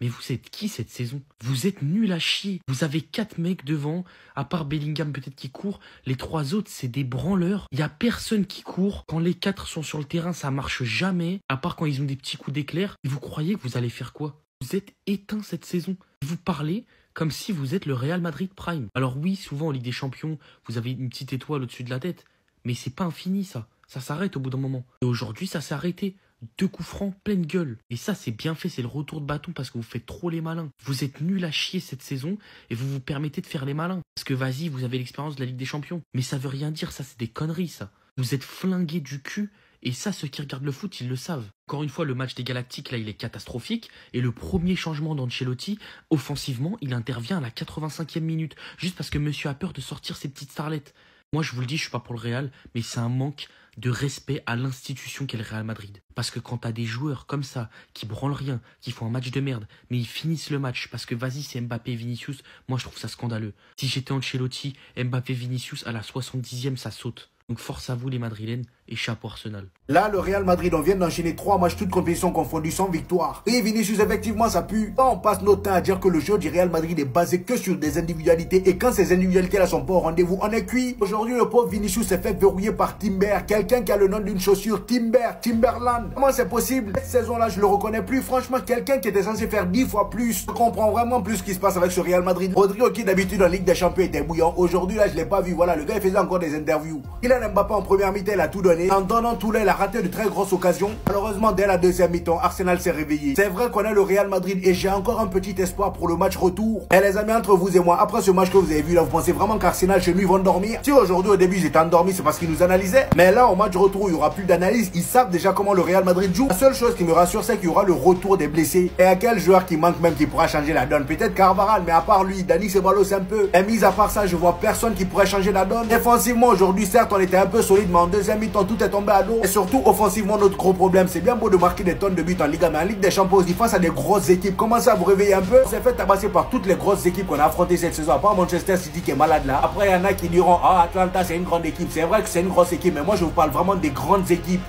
Mais vous êtes qui cette saison? Vous êtes nuls à chier. Vous avez 4 mecs devant, à part Bellingham peut-être qui court. Les 3 autres, c'est des branleurs. Il n'y a personne qui court. Quand les 4 sont sur le terrain, ça marche jamais. À part quand ils ont des petits coups d'éclair. Et vous croyez que vous allez faire quoi? Vous êtes éteints cette saison. Vous parlez comme si vous êtes le Real Madrid Prime. Alors oui, souvent en Ligue des Champions, vous avez une petite étoile au-dessus de la tête. Mais c'est pas infini ça. Ça s'arrête au bout d'un moment. Et aujourd'hui, ça s'est arrêté. 2 coups francs, pleine gueule. Et ça, c'est bien fait, c'est le retour de bâton parce que vous faites trop les malins. Vous êtes nuls à chier cette saison et vous vous permettez de faire les malins. Parce que vas-y, vous avez l'expérience de la Ligue des Champions. Mais ça veut rien dire, ça c'est des conneries ça. Vous êtes flingués du cul et ça, ceux qui regardent le foot, ils le savent. Encore une fois, le match des Galactiques, là, il est catastrophique. Et le premier changement d'Ancelotti, offensivement, il intervient à la 85e minute. Juste parce que monsieur a peur de sortir ses petites starlettes. Moi, je vous le dis, je suis pas pour le Real, mais c'est un manque de respect à l'institution qu'est le Real Madrid. Parce que quand t'as des joueurs comme ça, qui branlent rien, qui font un match de merde, mais ils finissent le match parce que vas-y, c'est Mbappé et Vinicius, moi je trouve ça scandaleux. Si j'étais Ancelotti, Mbappé Vinicius, à la 70e, ça saute. Donc force à vous les Madrilènes et chapeau Arsenal. Là, le Real Madrid, on vient d'enchaîner 3 matchs, toutes compétitions confondues, sans victoire. Et Vinicius, effectivement, ça pue. Là, on passe notre temps à dire que le jeu du Real Madrid est basé que sur des individualités. Et quand ces individualités-là sont pas au rendez-vous, on est cuit. Aujourd'hui, le pauvre Vinicius s'est fait verrouiller par Timber. Quelqu'un qui a le nom d'une chaussure, Timberland. Comment c'est possible? Cette saison-là, je le reconnais plus. Franchement, quelqu'un qui était censé faire 10 fois plus. Je comprends vraiment plus ce qui se passe avec ce Real Madrid. Rodrigo, qui d'habitude en Ligue des Champions était bouillant. Aujourd'hui, là, je l'ai pas vu. Voilà, le gars, il faisait encore des interviews. Il a Mbappé en première mi-temps, il a tout donné. En donnant tout là, il a raté de très grosses occasions. Malheureusement, dès la deuxième mi-temps, Arsenal s'est réveillé. C'est vrai qu'on a le Real Madrid et j'ai encore un petit espoir pour le match retour. Et les amis, entre vous et moi, après ce match que vous avez vu là, vous pensez vraiment qu'Arsenal chez lui vont dormir? Si aujourd'hui au début j'étais endormi, c'est parce qu'ils nous analysaient. Mais là, au match retour, il n'y aura plus d'analyse. Ils savent déjà comment le Real Madrid joue. La seule chose qui me rassure, c'est qu'il y aura le retour des blessés. Et à quel joueur qui manque même qui pourra changer la donne? Peut-être Carvajal, mais à part lui, Dani Ceballos c'est un peu. Et mis à part ça, je vois personne qui pourrait changer la donne. Défensivement, aujourd'hui, certes, on était un peu solide, mais en deuxième mi-temps, tout est tombé à l'eau. Et surtout, offensivement, notre gros problème, c'est bien beau de marquer des tonnes de buts en Liga, mais en Ligue des Champions, aussi face à des grosses équipes. Commencez à vous réveiller un peu. On s'est fait tabasser par toutes les grosses équipes qu'on a affrontées cette saison, à part Manchester City qui est malade là. Après, il y en a qui diront, ah, Atlanta, c'est une grande équipe. C'est vrai que c'est une grosse équipe, mais moi, je vous parle vraiment des grandes équipes.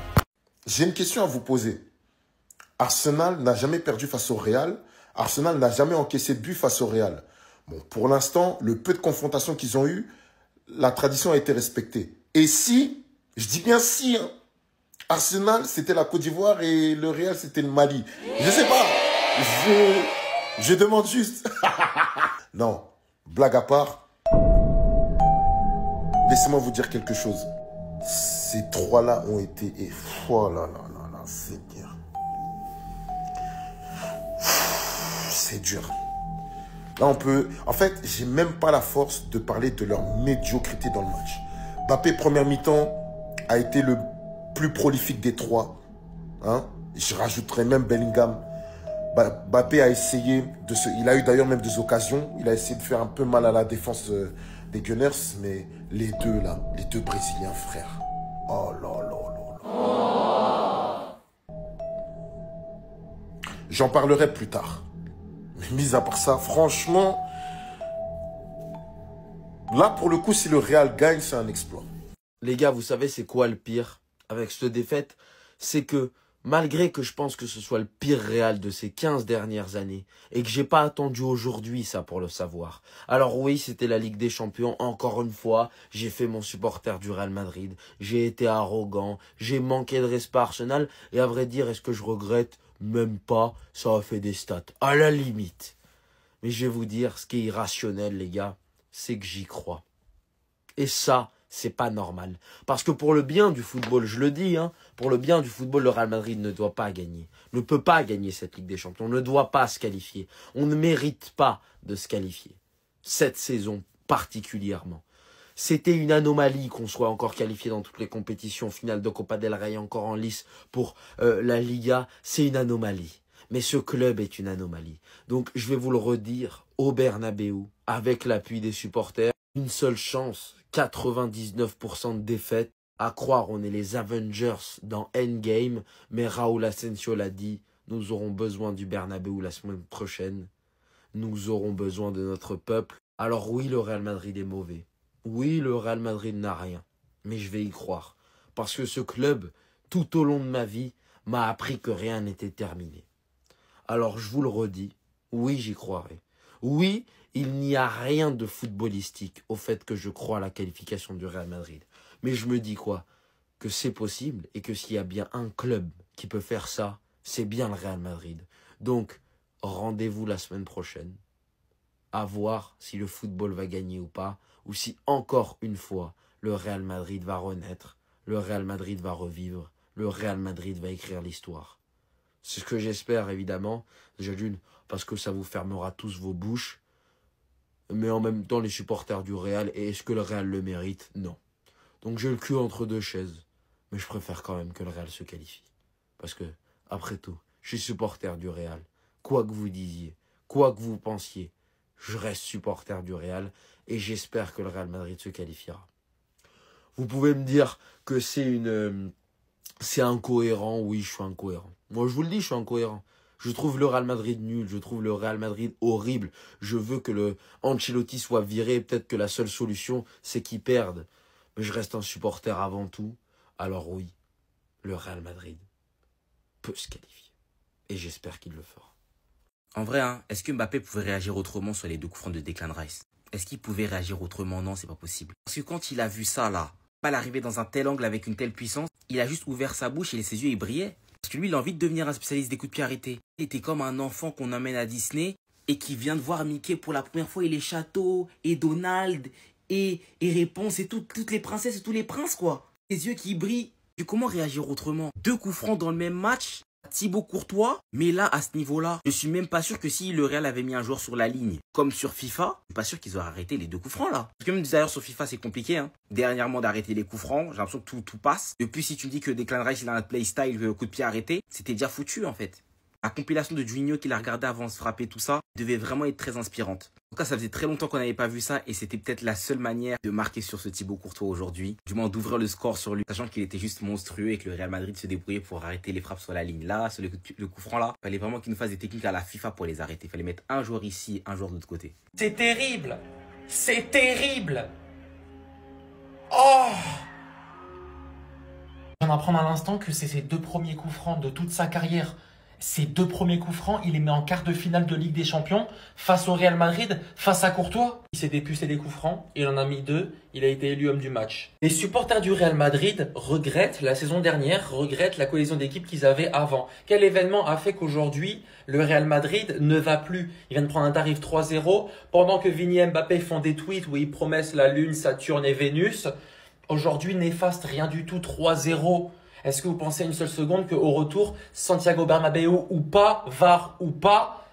J'ai une question à vous poser. Arsenal n'a jamais perdu face au Real. Arsenal n'a jamais encaissé de but face au Real. Bon, pour l'instant, le peu de confrontations qu'ils ont eu, la tradition a été respectée. Et si, je dis bien si, hein, Arsenal, c'était la Côte d'Ivoire et le Real, c'était le Mali. Je sais pas. Je demande juste. Non, blague à part. Laissez-moi vous dire quelque chose. Ces 3-là ont été... Oh là là là là, c'est dur. C'est dur. Là, on peut... En fait, j'ai même pas la force de parler de leur médiocrité dans le match. Mbappé, première mi-temps, a été le plus prolifique des 3. Hein? Je rajouterais même Bellingham. Mbappé a essayé de se... Il a eu d'ailleurs même des occasions. Il a essayé de faire un peu mal à la défense des Gunners. Mais les deux, là, les deux Brésiliens, frères. Oh là là là là. J'en parlerai plus tard. Mais mis à part ça, franchement... Là, pour le coup, si le Real gagne, c'est un exploit. Les gars, vous savez c'est quoi le pire avec cette défaite? C'est que Malgré que je pense que ce soit le pire Real de ces 15 dernières années et que j'ai pas attendu aujourd'hui ça pour le savoir. Alors oui, c'était la Ligue des Champions. Encore une fois, j'ai fait mon supporter du Real Madrid. J'ai été arrogant, j'ai manqué de respect à Arsenal et à vrai dire, est-ce que je regrette? Même pas, ça a fait des stats. À la limite. Mais je vais vous dire, ce qui est irrationnel les gars, c'est que j'y crois. Et ça, c'est pas normal. Parce que pour le bien du football, je le dis, hein, pour le bien du football, le Real Madrid ne doit pas gagner. Ne peut pas gagner cette Ligue des Champions. Ne doit pas se qualifier. On ne mérite pas de se qualifier. Cette saison particulièrement. C'était une anomalie qu'on soit encore qualifié dans toutes les compétitions. Finale de Copa del Rey encore en lice pour la Liga. C'est une anomalie. Mais ce club est une anomalie. Donc je vais vous le redire, au Bernabéu, avec l'appui des supporters, une seule chance, 99% de défaite. À croire, on est les Avengers dans Endgame, mais Raúl Asensio l'a dit, nous aurons besoin du Bernabéu la semaine prochaine. Nous aurons besoin de notre peuple. Alors oui, le Real Madrid est mauvais. Oui, le Real Madrid n'a rien. Mais je vais y croire. Parce que ce club, tout au long de ma vie, m'a appris que rien n'était terminé. Alors je vous le redis, oui, j'y croirai. Oui, il n'y a rien de footballistique au fait que je crois à la qualification du Real Madrid. Mais je me dis quoi? Que c'est possible et que s'il y a bien un club qui peut faire ça, c'est bien le Real Madrid. Donc, rendez-vous la semaine prochaine. À voir si le football va gagner ou pas, ou si encore une fois, le Real Madrid va renaître, le Real Madrid va revivre, le Real Madrid va écrire l'histoire. C'est ce que j'espère évidemment, déjà d'une, parce que ça vous fermera tous vos bouches, mais en même temps les supporters du Real, et est-ce que le Real le mérite? Non. Donc j'ai le cul entre deux chaises, mais je préfère quand même que le Real se qualifie. Parce que, après tout, je suis supporter du Real. Quoi que vous disiez, quoi que vous pensiez, je reste supporter du Real, et j'espère que le Real Madrid se qualifiera. Vous pouvez me dire que c'est incohérent, oui, je suis incohérent. Moi, je vous le dis, je suis incohérent. Je trouve le Real Madrid nul, je trouve le Real Madrid horrible. Je veux que le Ancelotti soit viré, peut-être que la seule solution, c'est qu'il perde. Mais je reste un supporter avant tout. Alors oui, le Real Madrid peut se qualifier. Et j'espère qu'il le fera. En vrai, hein, est-ce que Mbappé pouvait réagir autrement sur les 2 coups francs de Declan Rice? Est-ce qu'il pouvait réagir autrement? Non, c'est pas possible. Parce que quand il a vu ça, là, pas l'arriver dans un tel angle avec une telle puissance, il a juste ouvert sa bouche et ses yeux, ils brillaient. Parce que lui, il a envie de devenir un spécialiste des coups de pied arrêtés. Il était comme un enfant qu'on amène à Disney et qui vient de voir Mickey pour la première fois et les châteaux, et Donald, et Réponse, et toutes les princesses et tous les princes, quoi. Les yeux qui brillent. Et comment réagir autrement? 2 coups francs dans le même match, Thibaut Courtois, mais là, à ce niveau-là, je suis même pas sûr que si le Real avait mis un joueur sur la ligne, comme sur FIFA, je suis pas sûr qu'ils auraient arrêté les 2 coups francs, là. Parce que même d'ailleurs, sur FIFA, c'est compliqué, hein. Dernièrement, d'arrêter les coups francs, j'ai l'impression que tout passe. Depuis, si tu me dis que Declan Rice, il a un playstyle coup de pied arrêté, c'était déjà foutu, en fait. La compilation de Juninho qu'il a regardé avant de se frapper, tout ça, devait vraiment être très inspirante. En tout cas, ça faisait très longtemps qu'on n'avait pas vu ça et c'était peut-être la seule manière de marquer sur ce Thibaut Courtois aujourd'hui. Du moins d'ouvrir le score sur lui, sachant qu'il était juste monstrueux et que le Real Madrid se débrouillait pour arrêter les frappes sur la ligne. Là, sur le coup franc là, il fallait vraiment qu'il nous fasse des techniques à la FIFA pour les arrêter. Il fallait mettre un joueur ici, un joueur de l'autre côté. C'est terrible! C'est terrible! Oh! Je viens d'apprendre à l'instant que c'est ses 2 premiers coups francs de toute sa carrière. Ses 2 premiers coups francs, il les met en quart de finale de Ligue des Champions face au Real Madrid, face à Courtois. Il s'est dépucé des coups francs, il en a mis 2, il a été élu homme du match. Les supporters du Real Madrid regrettent la saison dernière, regrettent la cohésion d'équipe qu'ils avaient avant. Quel événement a fait qu'aujourd'hui, le Real Madrid ne va plus? Il vient de prendre un tarif 3-0, pendant que Vini et Mbappé font des tweets où ils promettent la Lune, Saturne et Vénus. Aujourd'hui, néfaste, rien du tout, 3-0. Est-ce que vous pensez une seule seconde qu'au retour, Santiago Bernabéu ou pas, VAR ou pas,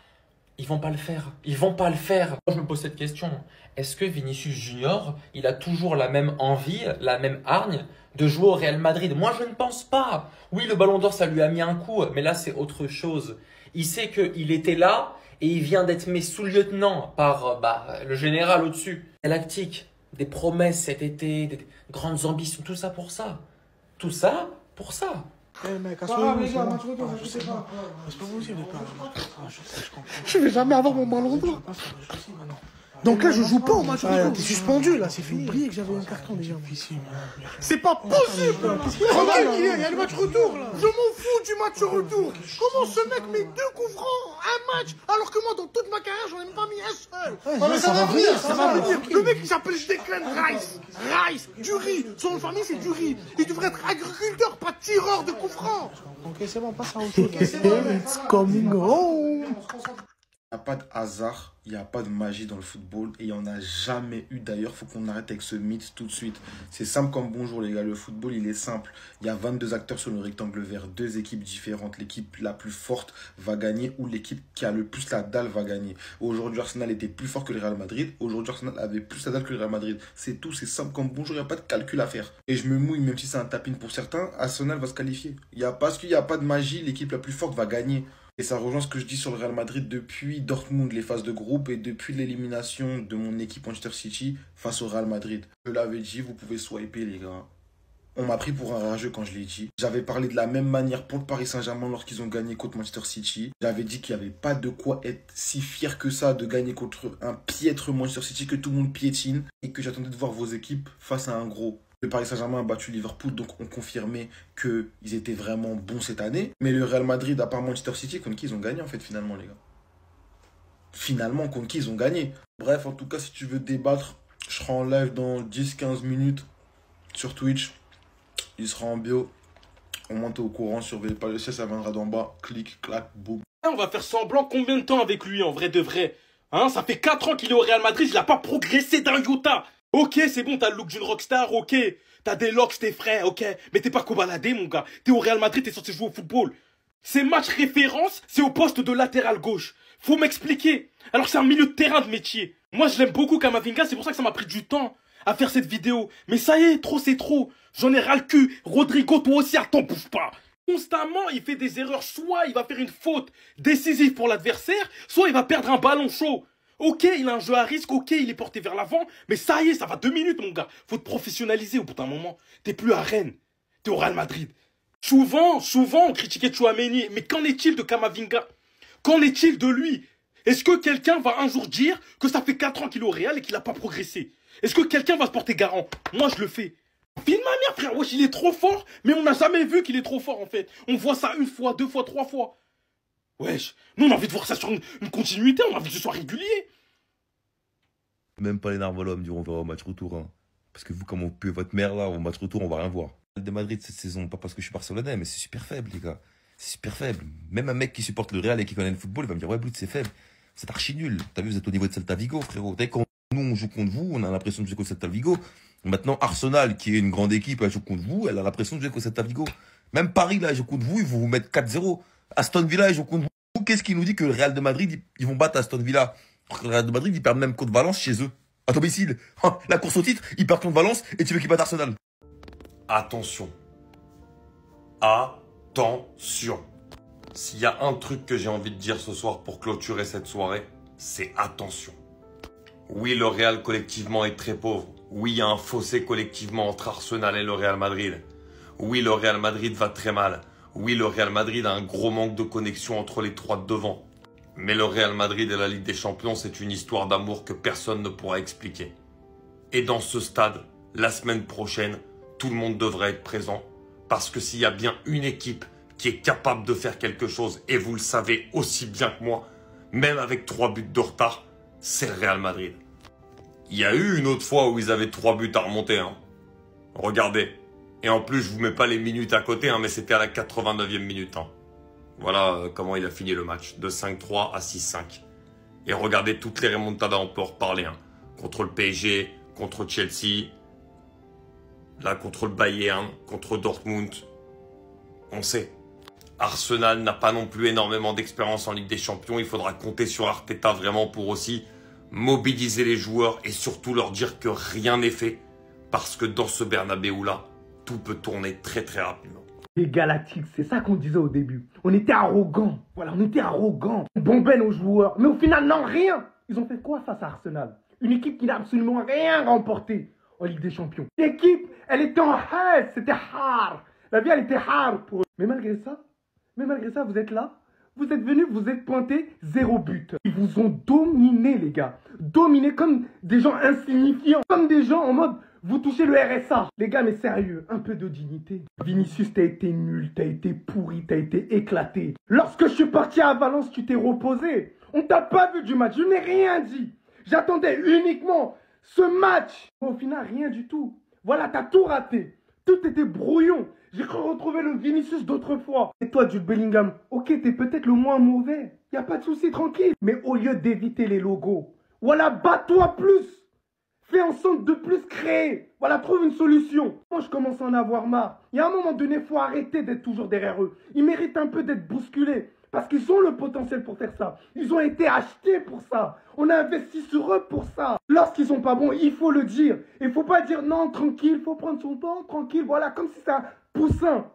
ils vont pas le faire. Ils vont pas le faire. Je me pose cette question. Est-ce que Vinicius Junior, il a toujours la même envie, la même hargne de jouer au Real Madrid? Moi, je ne pense pas. Oui, le Ballon d'Or, ça lui a mis un coup, mais là, c'est autre chose. Il sait qu'il était là et il vient d'être mis sous-lieutenant par le général au-dessus. Galactique, des promesses cet été, des grandes ambitions, tout ça pour ça. Tout ça pour ça. Eh mec, je sais pas. C'est pas possible de pas. Je vais jamais avoir mon ballon d'or. Donc là, je joue pas au match retour. T'es suspendu, là, c'est fini. J'ai oublié que j'avais un carton déjà. C'est pas possible. Regarde, il y a le match retour, là. Je m'en fous du match retour. Comment ce mec met 2 coups francs, un match, alors que moi, dans toute ma carrière, j'en ai même pas mis un seul. Non, mais ça va venir, ça va venir. Le mec, il s'appelle Declan Rice. Rice, du riz. Son nom de famille, c'est du riz. Il devrait être agriculteur, pas tireur de coups francs. Ok, c'est bon, passe à autre chose. It's coming home. Il n'y a pas de hasard, il n'y a pas de magie dans le football et il n'y en a jamais eu d'ailleurs. Il faut qu'on arrête avec ce mythe tout de suite. C'est simple comme bonjour les gars, le football il est simple. Il y a 22 acteurs sur le rectangle vert, 2 équipes différentes. L'équipe la plus forte va gagner ou l'équipe qui a le plus la dalle va gagner. Aujourd'hui Arsenal était plus fort que le Real Madrid, aujourd'hui Arsenal avait plus la dalle que le Real Madrid. C'est tout, c'est simple comme bonjour, il n'y a pas de calcul à faire. Et je me mouille même si c'est un tapin pour certains, Arsenal va se qualifier. Parce qu'il n'y a pas de magie, l'équipe la plus forte va gagner. Et ça rejoint ce que je dis sur le Real Madrid depuis Dortmund, les phases de groupe, et depuis l'élimination de mon équipe Manchester City face au Real Madrid. Je l'avais dit, vous pouvez swiper les gars. On m'a pris pour un rageux quand je l'ai dit. J'avais parlé de la même manière pour le Paris Saint-Germain lorsqu'ils ont gagné contre Manchester City. J'avais dit qu'il n'y avait pas de quoi être si fier que ça de gagner contre un piètre Manchester City que tout le monde piétine et que j'attendais de voir vos équipes face à un gros. Le Paris Saint-Germain a battu Liverpool, donc on confirmait qu'ils étaient vraiment bons cette année. Mais le Real Madrid, à part Manchester City, contre qui ils ont gagné en fait finalement les gars. Finalement, contre qui ils ont gagné. Bref, en tout cas, si tu veux débattre, je serai en live dans 10-15 minutes sur Twitch. Il sera en bio. On monte au courant, surveillez pas le ciel, ça viendra d'en bas. Clic, clac, boum. On va faire semblant combien de temps avec lui en vrai de vrai? Hein, ça fait 4 ans qu'il est au Real Madrid, il n'a pas progressé d'un iota. Ok, c'est bon, t'as le look d'une rockstar, ok. T'as des locks, t'es frais, ok. Mais t'es pas Kobalade, mon gars. T'es au Real Madrid, t'es censé jouer au football. Ces matchs référence, c'est au poste de latéral gauche. Faut m'expliquer. Alors c'est un milieu de terrain de métier. Moi, je l'aime beaucoup, Kamavinga, c'est pour ça que ça m'a pris du temps à faire cette vidéo. Mais ça y est, trop c'est trop. J'en ai ras le cul. Rodrigo, toi aussi, attends, bouge pas. Constamment, il fait des erreurs. Soit il va faire une faute décisive pour l'adversaire, soit il va perdre un ballon chaud. Ok, il a un jeu à risque, ok, il est porté vers l'avant, mais ça y est, ça va 2 minutes, mon gars. Faut te professionnaliser au bout d'un moment. T'es plus à Rennes, t'es au Real Madrid. Souvent, on critiquait Tchouaméni, mais qu'en est-il de Kamavinga? Qu'en est-il de lui? Est-ce que quelqu'un va un jour dire que ça fait 4 ans qu'il est au Real et qu'il n'a pas progressé? Est-ce que quelqu'un va se porter garant? Moi, je le fais. File ma mère, frère, wesh, il est trop fort, mais on n'a jamais vu qu'il est trop fort, en fait. On voit ça 1 fois, 2 fois, 3 fois. Wesh, nous, on a envie de voir ça sur une continuité, on a envie que ce soit régulier. Même pas les Narvalom diront on verra au match retour. Hein. Parce que vous, comme on peut votre mère là, au match retour, on va rien voir. Le de Madrid cette saison, pas parce que je suis barcelonais, mais c'est super faible, les gars. C'est super faible. Même un mec qui supporte le Real et qui connaît le football, il va me dire ouais, Blood, c'est faible. C'est archi nul. T'as vu, vous êtes au niveau de Celta Vigo, frérot. Dès quand nous, on joue contre vous, on a l'impression de jouer contre Celta Vigo. Maintenant, Arsenal, qui est une grande équipe, elle joue contre vous, elle a l'impression de jouer contre Celta Vigo. Même Paris, là, ils jouent contre vous, ils vont vous mettre 4-0. Aston Villa, ils jouent contre vous. Qu'est-ce qui nous dit que le Real de Madrid, ils vont battre Aston Villa? Le Real de Madrid, ils perdent même contre Valence chez eux. À domicile. La course au titre, ils perdent contre Valence et tu veux qu'ils battent Arsenal. Attention. Attention. S'il y a un truc que j'ai envie de dire ce soir pour clôturer cette soirée, c'est attention. Oui, le Real collectivement est très pauvre. Oui, il y a un fossé collectivement entre Arsenal et le Real Madrid. Oui, le Real Madrid va très mal. Oui, le Real Madrid a un gros manque de connexion entre les 3 de devant. Mais le Real Madrid et la Ligue des Champions, c'est une histoire d'amour que personne ne pourra expliquer. Et dans ce stade, la semaine prochaine, tout le monde devrait être présent. Parce que s'il y a bien une équipe qui est capable de faire quelque chose, et vous le savez aussi bien que moi, même avec 3 buts de retard, c'est le Real Madrid. Il y a eu une autre fois où ils avaient 3 buts à remonter. Hein. Regardez. Et en plus, je vous mets pas les minutes à côté, hein, mais c'était à la 89e minute. Hein. Voilà comment il a fini le match, de 5-3 à 6-5. Et regardez toutes les remontadas, on peut en reparler. Hein. Contre le PSG, contre Chelsea, là contre le Bayern, contre Dortmund. On sait. Arsenal n'a pas non plus énormément d'expérience en Ligue des Champions. Il faudra compter sur Arteta vraiment pour aussi mobiliser les joueurs et surtout leur dire que rien n'est fait. Parce que dans ce Bernabéu-là, tout peut tourner très très rapidement. Les Galactiques, c'est ça qu'on disait au début. On était arrogants. Voilà, on était arrogants. On bombait nos joueurs. Mais au final, non, rien. Ils ont fait quoi face à Arsenal? Une équipe qui n'a absolument rien remporté en Ligue des Champions. L'équipe, elle était en haine. C'était hard. La vie, elle était hard pour eux. Mais malgré ça, vous êtes là. Vous êtes venus, vous êtes pointés, 0 but. Ils vous ont dominé, les gars. Dominé comme des gens insignifiants. Comme des gens en mode, vous touchez le RSA. Les gars, mais sérieux, un peu de dignité. Vinicius, t'as été nul, t'as été pourri, t'as été éclaté. Lorsque je suis parti à Valence, tu t'es reposé. On t'a pas vu du match, je n'ai rien dit. J'attendais uniquement ce match. Au final, rien du tout. Voilà, t'as tout raté. Tout était brouillon. J'ai cru retrouver le Vinicius d'autrefois. Et toi, Jude Bellingham, ok, t'es peut-être le moins mauvais. Y a pas de souci, tranquille. Mais au lieu d'éviter les logos, voilà, bats-toi plus. Fais en sorte de plus créer. Voilà, trouve une solution. Moi, je commence à en avoir marre. Il y a un moment donné, il faut arrêter d'être toujours derrière eux. Ils méritent un peu d'être bousculés. Parce qu'ils ont le potentiel pour faire ça. Ils ont été achetés pour ça. On a investi sur eux pour ça. Lorsqu'ils sont pas bons, il faut le dire. Il faut pas dire non, tranquille, il faut prendre son temps, tranquille. Voilà, comme si c'est un poussin.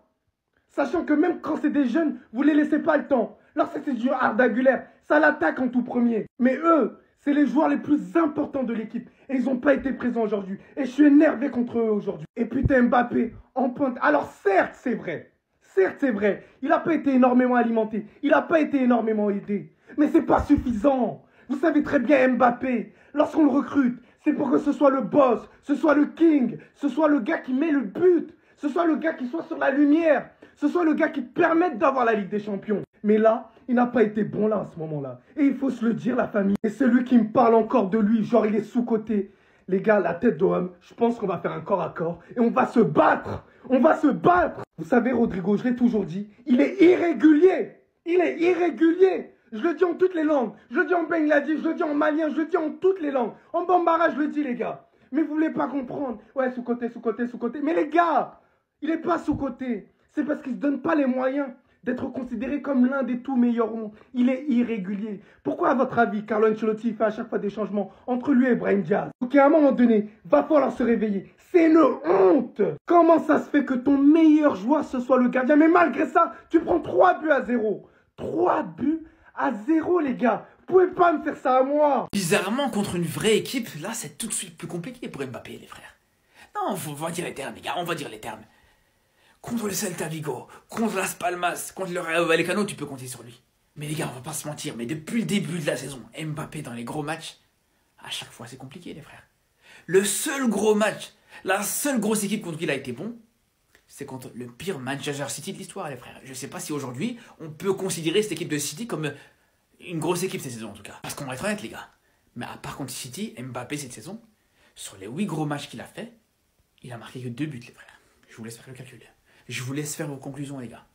Sachant que même quand c'est des jeunes, vous les laissez pas le temps. Lorsque c'est du Ardagulaire, ça l'attaque en tout premier. Mais eux, c'est les joueurs les plus importants de l'équipe. Et ils n'ont pas été présents aujourd'hui. Et je suis énervé contre eux aujourd'hui. Et putain, Mbappé, en pointe. Alors certes, c'est vrai. Certes, c'est vrai, il n'a pas été énormément alimenté, il n'a pas été énormément aidé. Mais c'est pas suffisant. Vous savez très bien Mbappé, lorsqu'on le recrute, c'est pour que ce soit le boss, ce soit le king, ce soit le gars qui met le but, ce soit le gars qui soit sur la lumière, ce soit le gars qui permette d'avoir la Ligue des Champions. Mais là, il n'a pas été bon là à ce moment-là. Et il faut se le dire, la famille. Et celui qui me parle encore de lui, genre il est sous-coté. Les gars, la tête d'homme, je pense qu'on va faire un corps à corps et on va se battre. On va se battre. Vous savez, Rodrigo, je l'ai toujours dit, il est irrégulier. Il est irrégulier. Je le dis en toutes les langues. Je le dis en bangladais, je le dis en malien, je le dis en toutes les langues. En bambara, je le dis, les gars. Mais vous voulez pas comprendre. Ouais, sous-côté, sous-côté, sous-côté. Mais les gars, il est pas sous-côté. C'est parce qu'il se donne pas les moyens d'être considéré comme l'un des tout meilleurs au monde. Il est irrégulier. Pourquoi, à votre avis, Carlo Ancelotti fait à chaque fois des changements entre lui et Brahim Diaz? Donc, à un moment donné, va falloir se réveiller. C'est une honte. Comment ça se fait que ton meilleur joueur, ce soit le gardien? Mais malgré ça, tu prends 3 buts à 0. 3 buts à 0, les gars. Vous pouvez pas me faire ça à moi. Bizarrement, contre une vraie équipe, là, c'est tout de suite plus compliqué pour Mbappé, les frères. Non, on va dire les termes, les gars, on va dire les termes. Contre le Celta Vigo, contre Las Palmas, contre le Rayo Vallecano, tu peux compter sur lui. Mais les gars, on va pas se mentir, mais depuis le début de la saison, Mbappé dans les gros matchs, à chaque fois c'est compliqué, les frères. Le seul gros match, la seule grosse équipe contre qui il a été bon, c'est contre le pire Manchester City de l'histoire, les frères. Je sais pas si aujourd'hui, on peut considérer cette équipe de City comme une grosse équipe cette saison, en tout cas. Parce qu'on va être honnête, les gars. Mais à part contre City, Mbappé cette saison, sur les 8 gros matchs qu'il a fait, il a marqué que 2 buts, les frères. Je vous laisse faire le calcul. Je vous laisse faire vos conclusions, les gars.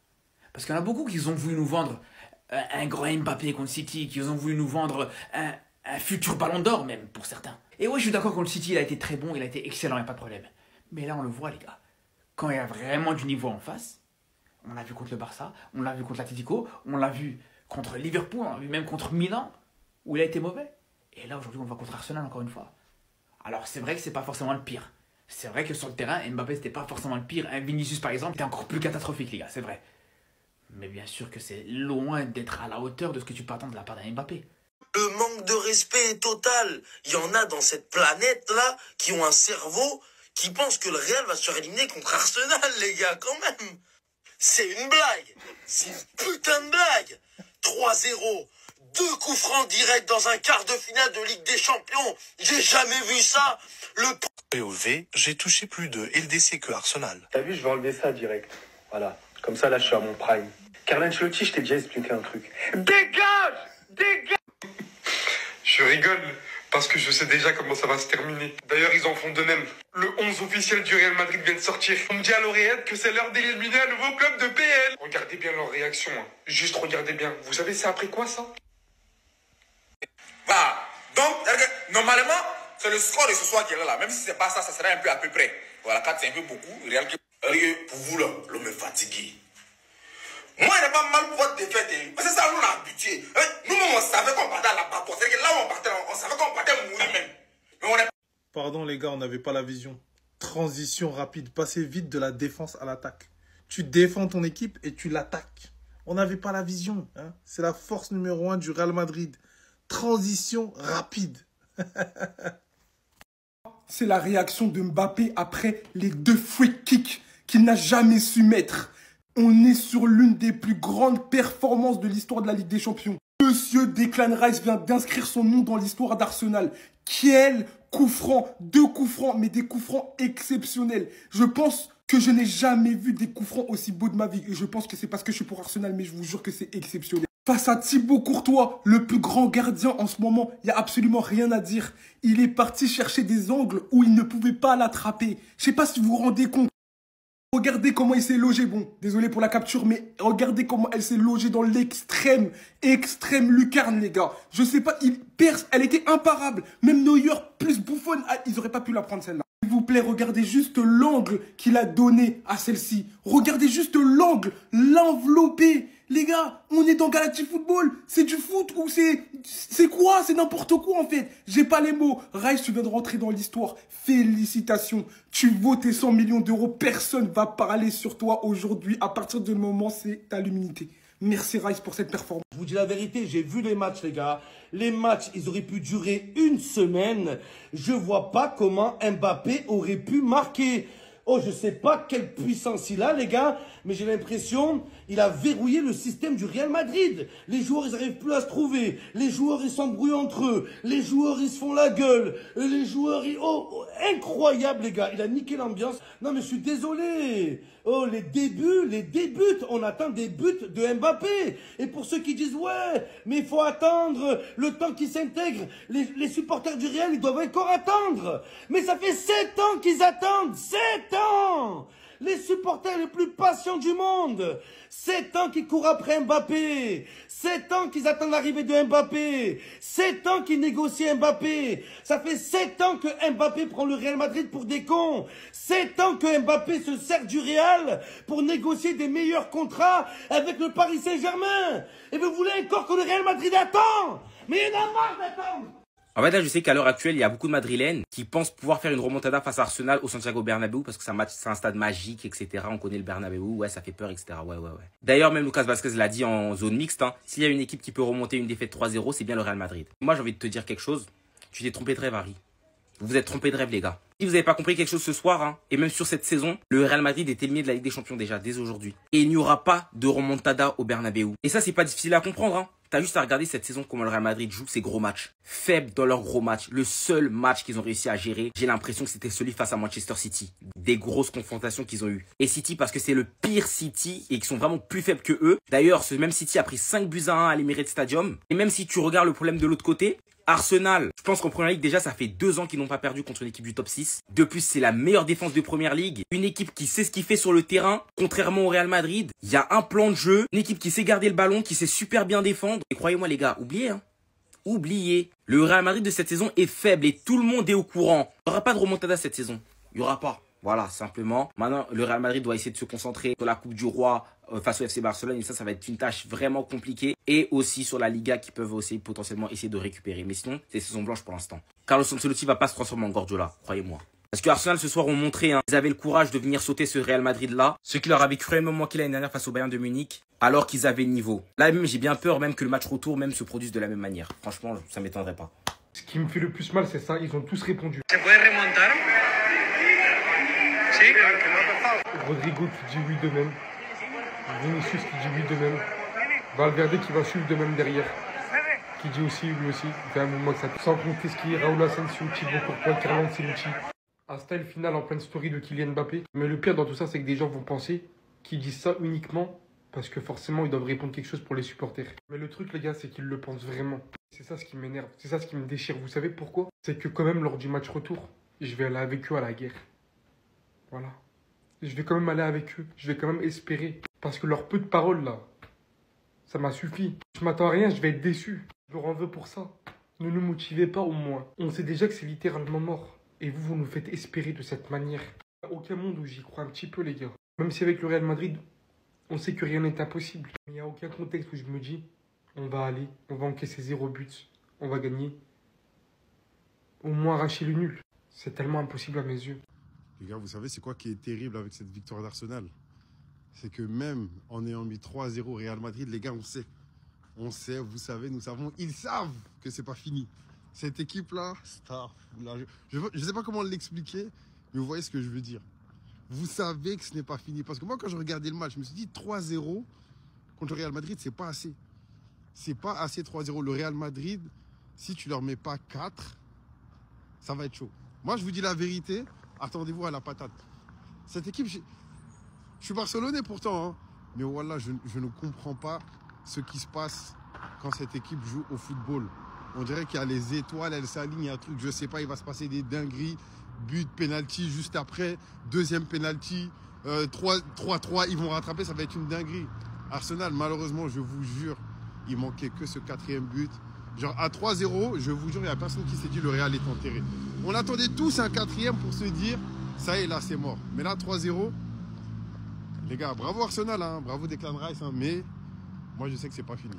Parce qu'il y en a beaucoup qui ont voulu nous vendre un grand Mbappé contre City, qui ont voulu nous vendre un futur ballon d'or, même, pour certains. Et ouais, je suis d'accord, contre City, il a été très bon, il a été excellent, il n'y a pas de problème. Mais là, on le voit, les gars. Quand il y a vraiment du niveau en face, on l'a vu contre le Barça, on l'a vu contre l'Atlético, on l'a vu contre Liverpool, on l'a vu même contre Milan, où il a été mauvais. Et là, aujourd'hui, on va contre Arsenal, encore une fois. Alors, c'est vrai que c'est pas forcément le pire. C'est vrai que sur le terrain, Mbappé, c'était pas forcément le pire. Un Vinicius, par exemple, était encore plus catastrophique, les gars, c'est vrai. Mais bien sûr que c'est loin d'être à la hauteur de ce que tu peux attendre de la part d'un Mbappé. Le manque de respect est total. Il y en a dans cette planète-là qui ont un cerveau qui pense que le Real va se faire éliminer contre Arsenal, les gars, quand même. C'est une blague. C'est une putain de blague. 3-0. 2 coups francs directs dans un quart de finale de Ligue des Champions. J'ai jamais vu ça. Le POV, j'ai touché plus de LDC que Arsenal. T'as vu, je vais enlever ça direct. Voilà. Comme ça, là, je suis à mon prime. Carlo Ancelotti, je t'ai déjà expliqué un truc. Dégage! Dégage! Je rigole, parce que je sais déjà comment ça va se terminer. D'ailleurs, ils en font de même. Le 11 officiel du Real Madrid vient de sortir. On me dit à l'oreillette que c'est l'heure d'éliminer un nouveau club de PL. Regardez bien leur réaction. Hein. Juste regardez bien. Vous savez, c'est après quoi, ça? Bah, donc, normalement, c'est le score de ce soir qui est là. Même si c'est pas ça, ça serait un peu à peu près. Voilà, 4 c'est un peu beaucoup. Real qui... Pour vous, là, l'homme est fatigué. Moi, il n'est pas mal pour votre défaite. Parce que ça, nous, on a habitué. Nous-mêmes, on savait qu'on partait à la bataille. C'est-à-dire que là où on partait, on savait qu'on partait mourir même. Mais on est... Pardon, les gars, on n'avait pas la vision. Transition rapide. Passer vite de la défense à l'attaque. Tu défends ton équipe et tu l'attaques. On n'avait pas la vision. Hein. C'est la force numéro 1 du Real Madrid. Transition rapide. C'est la réaction de Mbappé après les 2 free kicks qu'il n'a jamais su mettre. On est sur l'une des plus grandes performances de l'histoire de la Ligue des Champions. Monsieur Declan Rice vient d'inscrire son nom dans l'histoire d'Arsenal. Quel coup franc, 2 coups francs, mais des coups francs exceptionnels. Je pense que je n'ai jamais vu des coups francs aussi beaux de ma vie. Et je pense que c'est parce que je suis pour Arsenal, mais je vous jure que c'est exceptionnel. Face à Thibaut Courtois, le plus grand gardien en ce moment, il n'y a absolument rien à dire. Il est parti chercher des angles où il ne pouvait pas l'attraper. Je sais pas si vous vous rendez compte. Regardez comment il s'est logé. Bon, désolé pour la capture, mais regardez comment elle s'est logée dans l'extrême lucarne, les gars. Je sais pas, il perce, elle était imparable. Même Neuer plus Buffon, ils auraient pas pu la prendre celle-là. S'il vous plaît, regardez juste l'angle qu'il a donné à celle-ci. Regardez juste l'angle, l'envelopper. Les gars, on est dans Galactic Football. C'est du foot ou c'est quoi? C'est n'importe quoi en fait. J'ai pas les mots. Rice, tu viens de rentrer dans l'histoire. Félicitations. Tu vaux tes 100 millions d'euros. Personne va parler sur toi aujourd'hui. À partir du moment, c'est ta luminité. Merci Rice pour cette performance. Je vous dis la vérité, j'ai vu les matchs, les gars. Les matchs, ils auraient pu durer 1 semaine. Je vois pas comment Mbappé aurait pu marquer. Oh, je sais pas quelle puissance il a, les gars, mais j'ai l'impression il a verrouillé le système du Real Madrid. Les joueurs, ils n'arrivent plus à se trouver. Les joueurs, ils s'embrouillent entre eux. Les joueurs, ils se font la gueule. Les joueurs, ils... Oh, incroyable, les gars. Il a niqué l'ambiance. Non, mais je suis désolé. Oh, les débuts. On attend des buts de Mbappé. Et pour ceux qui disent, ouais, mais il faut attendre le temps qu'il s'intègre. Les supporters du Real, ils doivent encore attendre. Mais ça fait 7 ans qu'ils attendent. 7 ans. Les supporters les plus patients du monde. 7 ans qu'ils courent après Mbappé. 7 ans qu'ils attendent l'arrivée de Mbappé. 7 ans qu'ils négocient Mbappé. Ça fait 7 ans que Mbappé prend le Real Madrid pour des cons. 7 ans que Mbappé se sert du Real pour négocier des meilleurs contrats avec le Paris Saint-Germain. Et vous voulez encore que le Real Madrid attend? Mais il y en a marre d'attendre. En fait, là, je sais qu'à l'heure actuelle, il y a beaucoup de Madrilènes qui pensent pouvoir faire une remontada face à Arsenal au Santiago Bernabéu parce que c'est un stade magique, etc. On connaît le Bernabéu, ouais, ça fait peur, etc. Ouais. D'ailleurs, même Lucas Vazquez l'a dit en zone mixte, hein, s'il y a une équipe qui peut remonter une défaite 3-0, c'est bien le Real Madrid. Moi, j'ai envie de te dire quelque chose. Tu t'es trompé de rêve, Harry. Vous vous êtes trompé de rêve, les gars. Si vous n'avez pas compris quelque chose ce soir, hein, et même sur cette saison, le Real Madrid est éliminé de la Ligue des Champions déjà, dès aujourd'hui. Et il n'y aura pas de remontada au Bernabéu. Et ça, c'est pas difficile à comprendre, hein. T'as juste à regarder cette saison comment le Real Madrid joue ses gros matchs. Faibles dans leurs gros matchs. Le seul match qu'ils ont réussi à gérer, j'ai l'impression que c'était celui face à Manchester City. Des grosses confrontations qu'ils ont eues. Et City parce que c'est le pire City et qu'ils sont vraiment plus faibles que eux. D'ailleurs, ce même City a pris 5-1 à l'Emirates Stadium. Et même si tu regardes le problème de l'autre côté, Arsenal, je pense qu'en Première Ligue, déjà, ça fait 2 ans qu'ils n'ont pas perdu contre une équipe du top 6. De plus, c'est la meilleure défense de Première Ligue. Une équipe qui sait ce qu'il fait sur le terrain, contrairement au Real Madrid. Il y a un plan de jeu, une équipe qui sait garder le ballon, qui sait super bien défendre. Et croyez-moi, les gars, oubliez, hein. Oubliez. Le Real Madrid de cette saison est faible et tout le monde est au courant. Il n'y aura pas de remontada cette saison. Il n'y aura pas. Voilà, simplement. Maintenant, le Real Madrid doit essayer de se concentrer sur la Coupe du Roi face au FC Barcelone. Et ça va être une tâche vraiment compliquée. Et aussi sur la Liga qui peuvent aussi potentiellement essayer de récupérer. Mais sinon, c'est saison blanche pour l'instant. Carlos Ancelotti va pas se transformer en Guardiola, croyez-moi. Parce que Arsenal ce soir ont montré, hein, ils avaient le courage de venir sauter ce Real Madrid là. Ce qui leur avait cruellement manqué l'année dernière face au Bayern de Munich. Alors qu'ils avaient le niveau. Là même, j'ai bien peur même que le match retour même se produise de la même manière. Franchement, ça m'étonnerait pas. Ce qui me fait le plus mal, c'est ça. Ils ont tous répondu. Rodrigo qui dit oui de même. Vinicius qui dit oui de même. Valverde qui va suivre de même derrière. Qui dit aussi, lui aussi. Il fait un mouvement que ça. Sans compter ce qui est Raúl Asensio, Thibaut Courtois, Carlo Ancelotti. Un style final en pleine story de Kylian Mbappé. Mais le pire dans tout ça, c'est que des gens vont penser qu'ils disent ça uniquement parce que forcément, ils doivent répondre quelque chose pour les supporters. Mais le truc, les gars, c'est qu'ils le pensent vraiment. C'est ça ce qui m'énerve. C'est ça ce qui me déchire. Vous savez pourquoi? C'est que quand même, lors du match retour, je vais aller avec eux à la guerre. Voilà. Je vais quand même aller avec eux. Je vais quand même espérer. Parce que leur peu de paroles, là, ça m'a suffi. Je m'attends à rien, je vais être déçu. Je leur en veux pour ça. Ne nous motivez pas au moins. On sait déjà que c'est littéralement mort. Et vous, vous nous faites espérer de cette manière. Il n'y a aucun monde où j'y crois un petit peu, les gars. Même si avec le Real Madrid, on sait que rien n'est impossible. Mais il n'y a aucun contexte où je me dis, on va aller, on va encaisser 0 but, on va gagner. Au moins arracher le nul. C'est tellement impossible à mes yeux. Les gars, vous savez, c'est quoi qui est terrible avec cette victoire d'Arsenal? C'est que même en ayant mis 3-0 Real Madrid, les gars, on sait. On sait, vous savez, nous savons, ils savent que c'est pas fini. Cette équipe-là, je ne sais pas comment l'expliquer, mais vous voyez ce que je veux dire. vous savez que ce n'est pas fini. Parce que moi, quand je regardais le match, je me suis dit 3-0 contre le Real Madrid, c'est pas assez. C'est pas assez 3-0. Le Real Madrid, si tu leur mets pas 4, ça va être chaud. Moi, je vous dis la vérité, attendez-vous à la patate. Cette équipe, je suis barcelonais pourtant, hein, mais voilà, je ne comprends pas ce qui se passe quand cette équipe joue au football. On dirait qu'il y a les étoiles, elles s'alignent, il y a un truc, je sais pas, il va se passer des dingueries. But, penalty juste après, deuxième penalty, 3-3, ils vont rattraper, ça va être une dinguerie. Arsenal, malheureusement, je vous jure, il manquait que ce 4e but. Genre à 3-0, je vous jure, il n'y a personne qui s'est dit le Real est enterré. On attendait tous un 4e pour se dire, ça y est, là, c'est mort. Mais là, 3-0, les gars, bravo Arsenal, hein, bravo Declan Rice, hein, mais moi, je sais que c'est pas fini.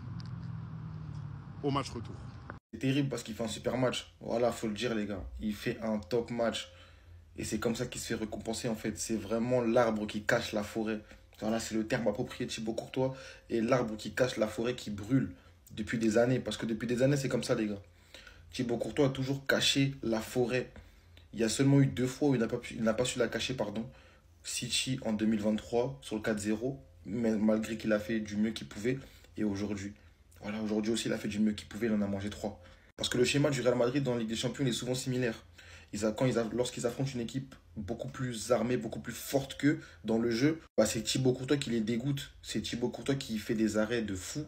Au match retour. C'est terrible parce qu'il fait un super match. Voilà, faut le dire les gars. Il fait un top match. Et c'est comme ça qu'il se fait récompenser en fait. C'est vraiment l'arbre qui cache la forêt. Voilà, c'est le terme approprié de Thibaut Courtois. Et l'arbre qui cache la forêt qui brûle depuis des années. Parce que depuis des années, c'est comme ça les gars. Thibaut Courtois a toujours caché la forêt. Il y a seulement eu 2 fois où il n'a pas su la cacher, pardon. City en 2023 sur le 4-0. Mais malgré qu'il a fait du mieux qu'il pouvait. Et aujourd'hui. Voilà, aujourd'hui aussi, il a fait du mieux qu'il pouvait, il en a mangé 3. Parce que le schéma du Real Madrid dans la Ligue des Champions, il est souvent similaire. Lorsqu'ils affrontent une équipe beaucoup plus armée, beaucoup plus forte qu'eux dans le jeu, bah c'est Thibaut Courtois qui les dégoûte. C'est Thibaut Courtois qui fait des arrêts de fou.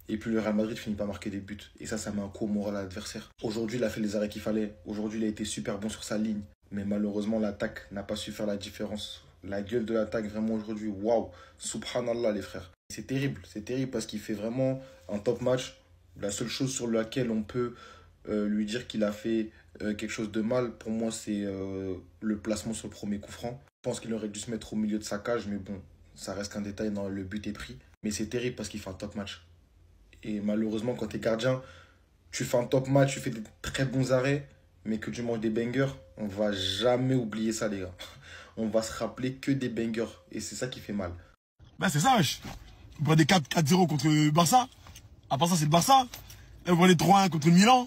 Et puis le Real Madrid finit par marquer des buts. Et ça met un coup au moral à l'adversaire. Aujourd'hui, il a fait les arrêts qu'il fallait. Aujourd'hui, il a été super bon sur sa ligne. Mais malheureusement, l'attaque n'a pas su faire la différence. La gueule de l'attaque, vraiment aujourd'hui, waouh, subhanallah les frères. C'est terrible parce qu'il fait vraiment un top match. La seule chose sur laquelle on peut lui dire qu'il a fait quelque chose de mal, pour moi, c'est le placement sur le premier coup franc. Je pense qu'il aurait dû se mettre au milieu de sa cage, mais bon, ça reste qu'un détail, dans le but est pris. Mais c'est terrible parce qu'il fait un top match. Et malheureusement, quand tu es gardien, tu fais un top match, tu fais des très bons arrêts, mais que tu manges des bangers, on va jamais oublier ça, les gars. On va se rappeler que des bangers. Et c'est ça qui fait mal. Ben c'est ça, wesh. Vous prenez 4-0 contre le Barça. À part ça, c'est le Barça. Là, vous prenez 3-1 contre le Milan.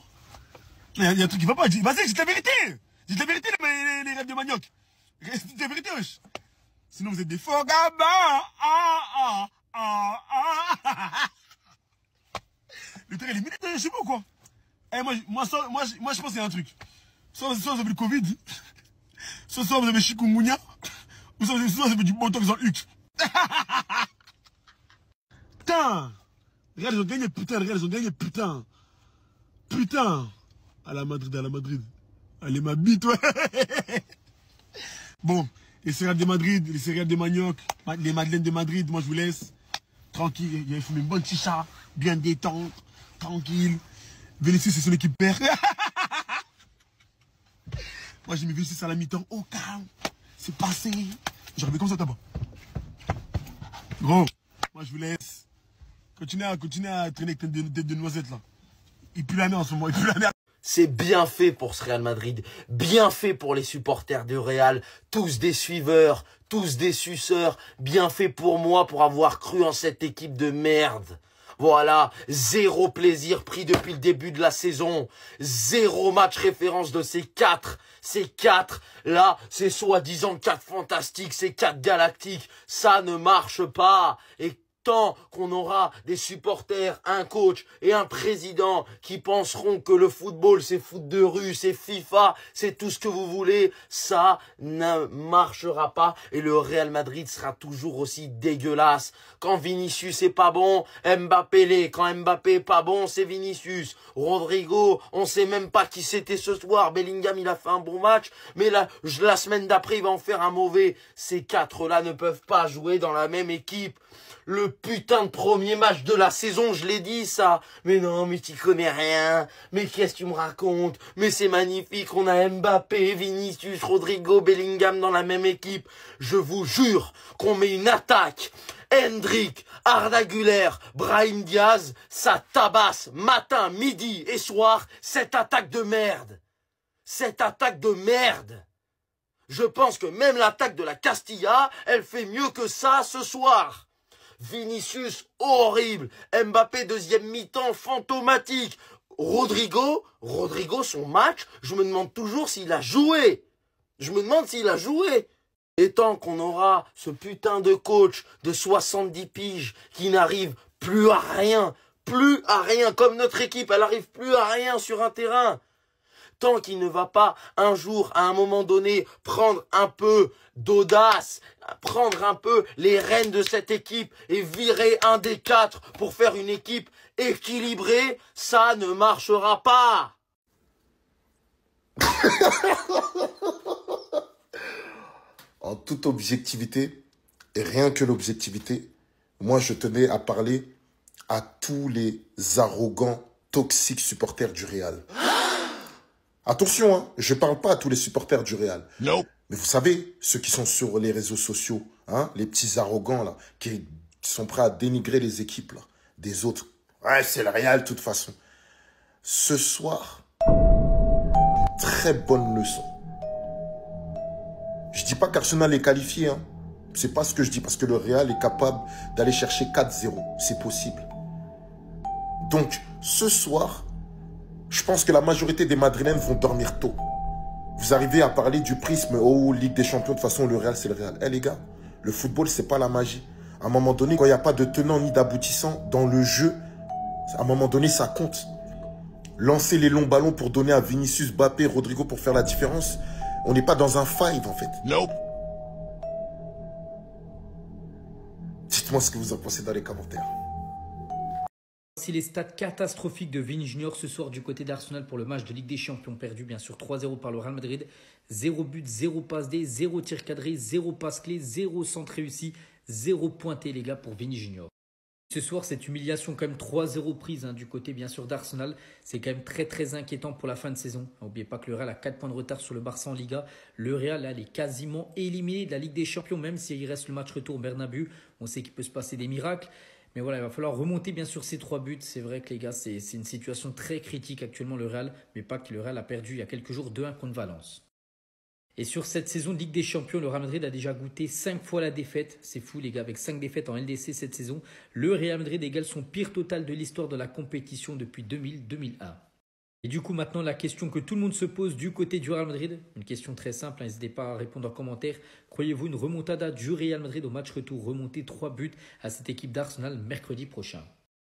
Il y a un truc qui va pas. Vas-y, dites la vérité. Dites la vérité, les rêves de manioc. Dites la vérité, wesh. Sinon, vous êtes des faux gabins. Le terrain est éliminé, je sais pas quoi. Eh, moi, je pense qu'il y a un truc. Soit vous avez le Covid, soit vous avez chikungunya, ou soit vous avez du botox dans le huc. Putain! Regarde, ils ont gagné, putain, regarde, ils ont gagné, putain! Putain! À la Madrid. Allez, ma bite, ouais! Bon, les céréales de Madrid, les céréales de manioc, les madeleines de Madrid, moi je vous laisse. Tranquille, il faut une bonne chicha, bien détente, tranquille. Vinicius, c'est son équipe perd. Moi j'ai mis Vinicius à la mi-temps, au calme, c'est passé. J'arrive comme ça là-bas. Gros, moi je vous laisse. Continuez à traîner avec tête de noisette là. Il pue la mer en ce moment, il pue la mer. C'est bien fait pour ce Real Madrid, bien fait pour les supporters de Real, tous des suiveurs, tous des suceurs, bien fait pour moi pour avoir cru en cette équipe de merde. Voilà, 0 plaisir pris depuis le début de la saison, 0 match référence de ces 4. Ces 4, là, c'est soi-disant 4 fantastiques, ces 4 galactiques, ça ne marche pas. Et tant qu'on aura des supporters, un coach et un président qui penseront que le football c'est foot de rue, c'est FIFA, c'est tout ce que vous voulez, ça ne marchera pas et le Real Madrid sera toujours aussi dégueulasse. Quand Vinicius est pas bon, Mbappé l'est. Quand Mbappé est pas bon, c'est Vinicius. Rodrigo, on sait même pas qui c'était ce soir. Bellingham, il a fait un bon match, mais la semaine d'après, il va en faire un mauvais. Ces 4-là ne peuvent pas jouer dans la même équipe. Le putain de premier match de la saison, je l'ai dit ça. Mais non, mais t'y connais rien. Mais qu'est-ce que tu me racontes? Mais c'est magnifique, on a Mbappé, Vinicius, Rodrigo, Bellingham dans la même équipe. Je vous jure qu'on met une attaque. Hendrik, Arda Güler, Brahim Diaz, ça tabasse matin, midi et soir cette attaque de merde. Cette attaque de merde. Je pense que même l'attaque de la Castilla, elle fait mieux que ça ce soir. Vinicius, horrible. Mbappé, deuxième mi-temps, fantomatique. Rodrigo, son match, je me demande toujours s'il a joué. Je me demande s'il a joué. Et tant qu'on aura ce putain de coach de 70 piges qui n'arrive plus à rien, comme notre équipe, elle n'arrive plus à rien sur un terrain. Tant qu'il ne va pas un jour, à un moment donné, prendre un peu d'audace, prendre un peu les rênes de cette équipe et virer un des 4 pour faire une équipe équilibrée, ça ne marchera pas. En toute objectivité, et rien que l'objectivité, moi je tenais à parler à tous les arrogants, toxiques supporters du Real. Attention, hein, je ne parle pas à tous les supporters du Real. Non. Mais vous savez, ceux qui sont sur les réseaux sociaux, hein, les petits arrogants là, qui sont prêts à dénigrer les équipes là, des autres. Ouais, c'est le Real de toute façon. Ce soir, très bonne leçon. Je dis pas qu'Arsenal est qualifié, hein. C'est pas ce que je dis, parce que le Real est capable d'aller chercher 4-0. C'est possible. Donc, ce soir, je pense que la majorité des Madrilènes vont dormir tôt. Vous arrivez à parler du prisme, oh, Ligue des Champions, de toute façon, le Real, c'est le Real. Eh les gars, le football, c'est pas la magie. À un moment donné, quand il n'y a pas de tenant ni d'aboutissant dans le jeu, à un moment donné, ça compte. Lancer les longs ballons pour donner à Vinicius, Mbappé, Rodrigo pour faire la différence. On n'est pas dans un five, en fait. Nope. Dites-moi ce que vous en pensez dans les commentaires. Voici les stats catastrophiques de Vini Junior ce soir du côté d'Arsenal pour le match de Ligue des Champions perdu bien sûr 3-0 par le Real Madrid. 0 but, 0 passe D, 0 tir cadré, 0 passe clé, 0 centre réussi, 0 pointé les gars pour Vini Junior. Ce soir, cette humiliation quand même 3-0 prise du côté bien sûr d'Arsenal. C'est quand même très inquiétant pour la fin de saison. N'oubliez pas que le Real a 4 points de retard sur le Barça en Liga. Le Real là, est quasiment éliminé de la Ligue des Champions, même s'il reste le match retour au Bernabéu. On sait qu'il peut se passer des miracles. Mais voilà, il va falloir remonter bien sûr ces 3 buts. C'est vrai que les gars, c'est une situation très critique actuellement le Real. Mais pas que le Real a perdu il y a quelques jours 2-1 contre Valence. Et sur cette saison de Ligue des Champions, le Real Madrid a déjà goûté 5 fois la défaite. C'est fou les gars, avec 5 défaites en LDC cette saison. Le Real Madrid égale son pire total de l'histoire de la compétition depuis 2000-2001. Et du coup maintenant la question que tout le monde se pose du côté du Real Madrid. Une question très simple, n'hésitez pas à répondre en commentaire. Croyez-vous une remontada du Real Madrid au match retour, remonter 3 buts à cette équipe d'Arsenal mercredi prochain?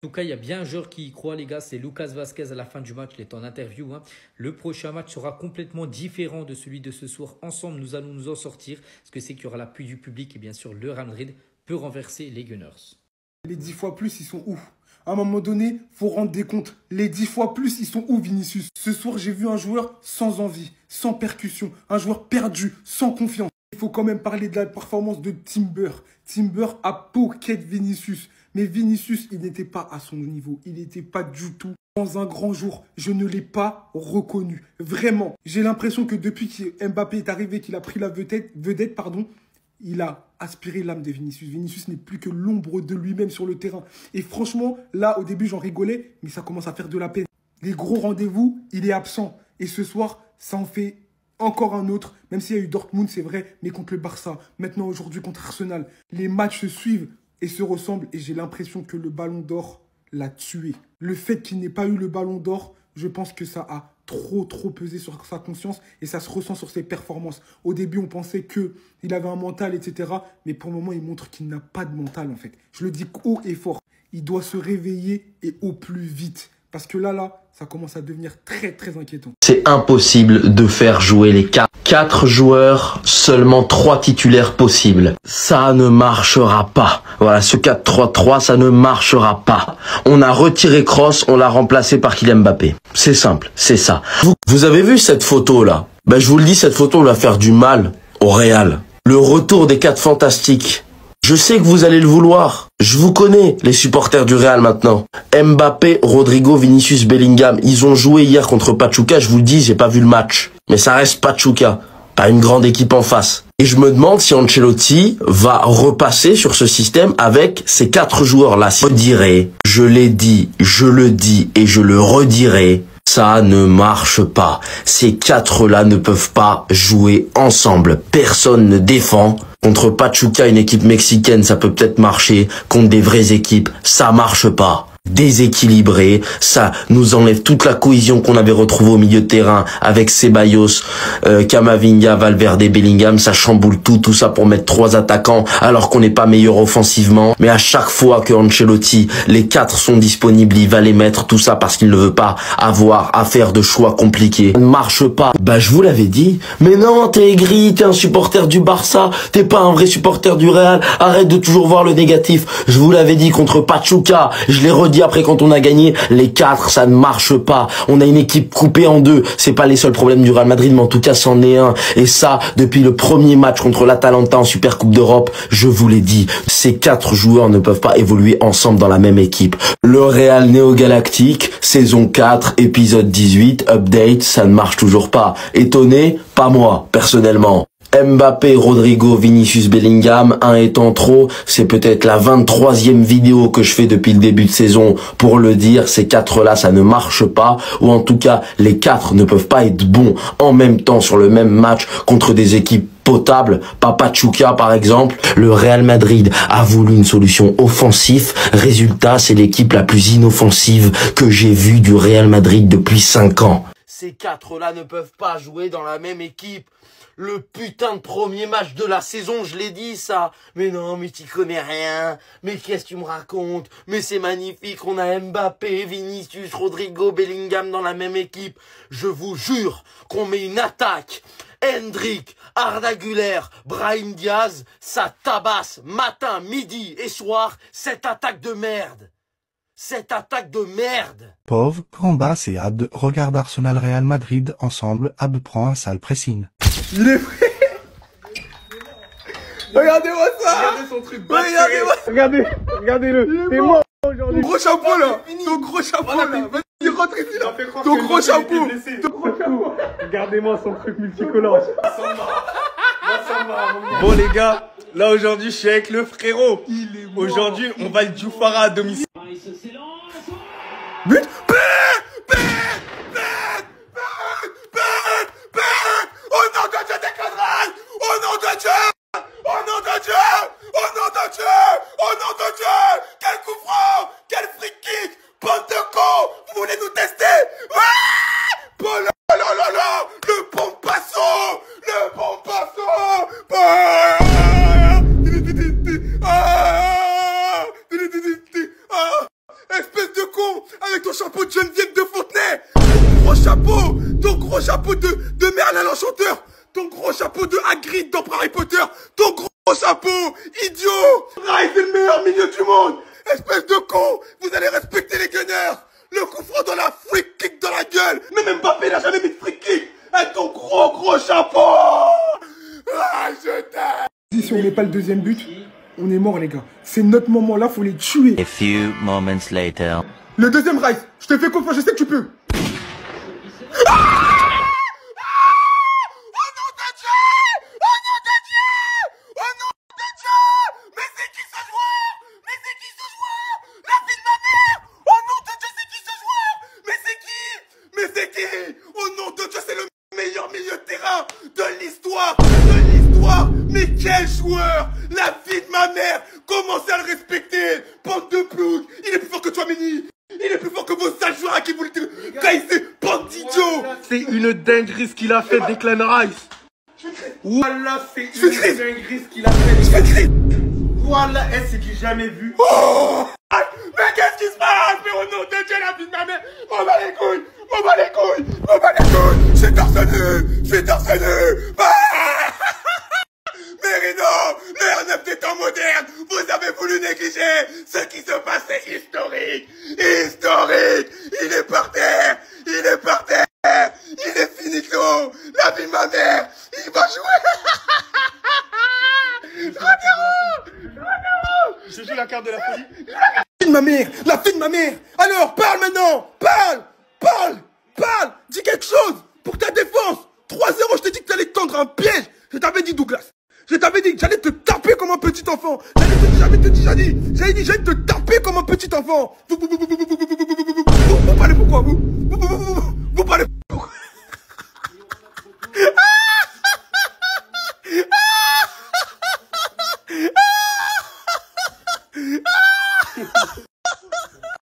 En tout cas, il y a bien un joueur qui y croit, les gars, c'est Lucas Vazquez à la fin du match, il est en interview. Le prochain match sera complètement différent de celui de ce soir. Ensemble, nous allons nous en sortir. Ce que c'est qu'il y aura l'appui du public et bien sûr, le Real Madrid peut renverser les Gunners. Les 10 fois plus, ils sont où? À un moment donné, faut rendre des comptes. Les 10 fois plus, ils sont où, Vinicius? Ce soir, j'ai vu un joueur sans envie, sans percussion, un joueur perdu, sans confiance. Il faut quand même parler de la performance de Timber. Timber a pocket Vinicius. Mais Vinicius, il n'était pas à son niveau. Il n'était pas du tout dans un grand jour. Je ne l'ai pas reconnu. Vraiment. J'ai l'impression que depuis que Mbappé est arrivé, qu'il a pris la vedette, il a aspiré l'âme de Vinicius. Vinicius n'est plus que l'ombre de lui-même sur le terrain. Et franchement, là, au début, j'en rigolais, mais ça commence à faire de la peine. Les gros rendez-vous, il est absent. Et ce soir, ça en fait encore un autre. Même s'il y a eu Dortmund, c'est vrai, mais contre le Barça. Maintenant, aujourd'hui, contre Arsenal. Les matchs se suivent et se ressemblent. Et j'ai l'impression que le Ballon d'Or l'a tué. Le fait qu'il n'ait pas eu le Ballon d'Or, je pense que ça a trop pesé sur sa conscience et ça se ressent sur ses performances. Au début, on pensait qu'il avait un mental, etc. Mais pour le moment, il montre qu'il n'a pas de mental, en fait. Je le dis haut et fort. Il doit se réveiller et au plus vite. Parce que là, ça commence à devenir très inquiétant. C'est impossible de faire jouer les 4 joueurs, seulement 3 titulaires possibles. Ça ne marchera pas. Voilà, ce 4-3-3, ça ne marchera pas. On a retiré Kroos, on l'a remplacé par Kylian Mbappé. C'est simple, c'est ça. Vous avez vu cette photo-là? Ben, je vous le dis, cette photo va faire du mal au Real. Le retour des 4 fantastiques. Je sais que vous allez le vouloir. Je vous connais, les supporters du Real maintenant. Mbappé, Rodrigo, Vinicius, Bellingham, ils ont joué hier contre Pachuca, je vous le dis, j'ai pas vu le match. Mais ça reste Pachuca, pas une grande équipe en face. Et je me demande si Ancelotti va repasser sur ce système avec ces 4 joueurs-là. Je l'ai dit, je le dis et je le redirai. Ça ne marche pas. Ces 4-là ne peuvent pas jouer ensemble. Personne ne défend. Contre Pachuca, une équipe mexicaine, ça peut peut-être marcher. Contre des vraies équipes, ça marche pas. déséquilibré, ça nous enlève toute la cohésion qu'on avait retrouvée au milieu de terrain avec Ceballos, Camavinga, Valverde, Bellingham, ça chamboule tout ça pour mettre 3 attaquants alors qu'on n'est pas meilleur offensivement. Mais à chaque fois que Ancelotti, les 4 sont disponibles, il va les mettre, tout ça parce qu'il ne veut pas avoir à faire de choix compliqués. Ça ne marche pas. Bah je vous l'avais dit, mais non, t'es aigri, t'es un supporter du Barça, t'es pas un vrai supporter du Real, arrête de toujours voir le négatif. Je vous l'avais dit contre Pachuca, je l'ai redit après quand on a gagné, les 4 ça ne marche pas. On a une équipe coupée en 2, c'est pas les seuls problèmes du Real Madrid, mais en tout cas c'en est un. Et ça, depuis le premier match contre l'Atalanta en Super Coupe d'Europe, je vous l'ai dit, ces 4 joueurs ne peuvent pas évoluer ensemble dans la même équipe. Le Real Néo-Galactique, saison 4, épisode 18, update, ça ne marche toujours pas. Étonné? Pas moi, personnellement. Mbappé, Rodrigo, Vinicius, Bellingham, un étant trop, c'est peut-être la 23e vidéo que je fais depuis le début de saison pour le dire, ces 4-là ça ne marche pas, ou en tout cas les 4 ne peuvent pas être bons en même temps sur le même match contre des équipes potable, pas Pachuca par exemple. Le Real Madrid a voulu une solution offensive, résultat c'est l'équipe la plus inoffensive que j'ai vue du Real Madrid depuis 5 ans. Ces 4-là ne peuvent pas jouer dans la même équipe. Le putain de premier match de la saison, je l'ai dit ça. Mais non, mais t'y connais rien. Mais qu'est-ce que tu me racontes? Mais c'est magnifique, on a Mbappé, Vinicius, Rodrigo, Bellingham dans la même équipe. Je vous jure qu'on met une attaque. Hendrik, Arda Güler, Brahim Diaz, ça tabasse matin, midi et soir cette attaque de merde. Cette attaque de merde. Pauvre, Cambas et Abd regardent Arsenal Real Madrid ensemble. Abd prend un sale pressing. Il est prêt. Regardez-moi ça. Regardez son truc. Regardez-moi. Regardez-le. T'es mort aujourd'hui. Ton gros chapeau là. Ton gros chapeau là. Vas-y, rentre ici là. Ton gros chapeau. Regardez-moi son truc multicolore. Bon les gars, là aujourd'hui je suis avec le frérot. Aujourd'hui on va le Djoufara à domicile. But. Oh nom de Dieu, déconnerie! Oh nom de Dieu! Oh nom de Dieu! Oh nom de Dieu! Oh nom de Dieu! Quel coup franc! Quel free kick! Bande de cons! Vous voulez nous tester? Ah! Oh là là là là! Le pompasso! Le pompasso! Espèce de con! Avec ton chapeau de Geneviève de Fontenay! Ton gros chapeau de Merlin l'Enchanteur! Ton gros chapeau de Hagrid dans Harry Potter! Ton gros chapeau! Idiot! Rai, c'est le meilleur milieu du monde! Espèce de con! Vous allez respecter les Gunners! Le coup franc dans la free kick dans la gueule! Même Mbappé n'a jamais mis de free kick! Avec ton gros chapeau! Ah, je t'aime! Si on met pas le deuxième but, on est mort les gars. C'est notre moment là, faut les tuer. A few moments later. Le deuxième Rai, je te fais confiance, je sais que tu peux! Mais quel joueur! La vie de ma mère! Commencez à le respecter! Bande de ploucs! Il est plus fort que toi, Mini! Il est plus fort que vos sales joueurs à qui vous le caissez! Bande d'idiots! C'est une dinguerie ce qu'il a fait, Declan Rice! Voilà, c'est une dinguerie ce qu'il a fait! Voilà, est-ce que j'ai jamais vu? Oh! Mais qu'est-ce qui se passe? Mais au nom de Dieu, la vie de ma mère! On va les couilles! On va les couilles! On va les couilles! C'est torse-nu! C'est torse-nu! Mérino, l'ère 9 des temps modernes, vous avez voulu négliger ce qui se passait historique. Historique. Il est par terre. Il est par terre. Il est finito. La vie de ma mère. Il va jouer. Je joue la carte de la folie. La fille de ma mère. La fille de ma mère. Alors, parle maintenant. Parle. Dis quelque chose pour ta défense. 3-0, je t'ai dit que t'allais te tendre un piège. Je t'avais dit, Douglas. Je t'avais dit que j'allais te taper comme un petit enfant. J'allais te taper comme un petit enfant.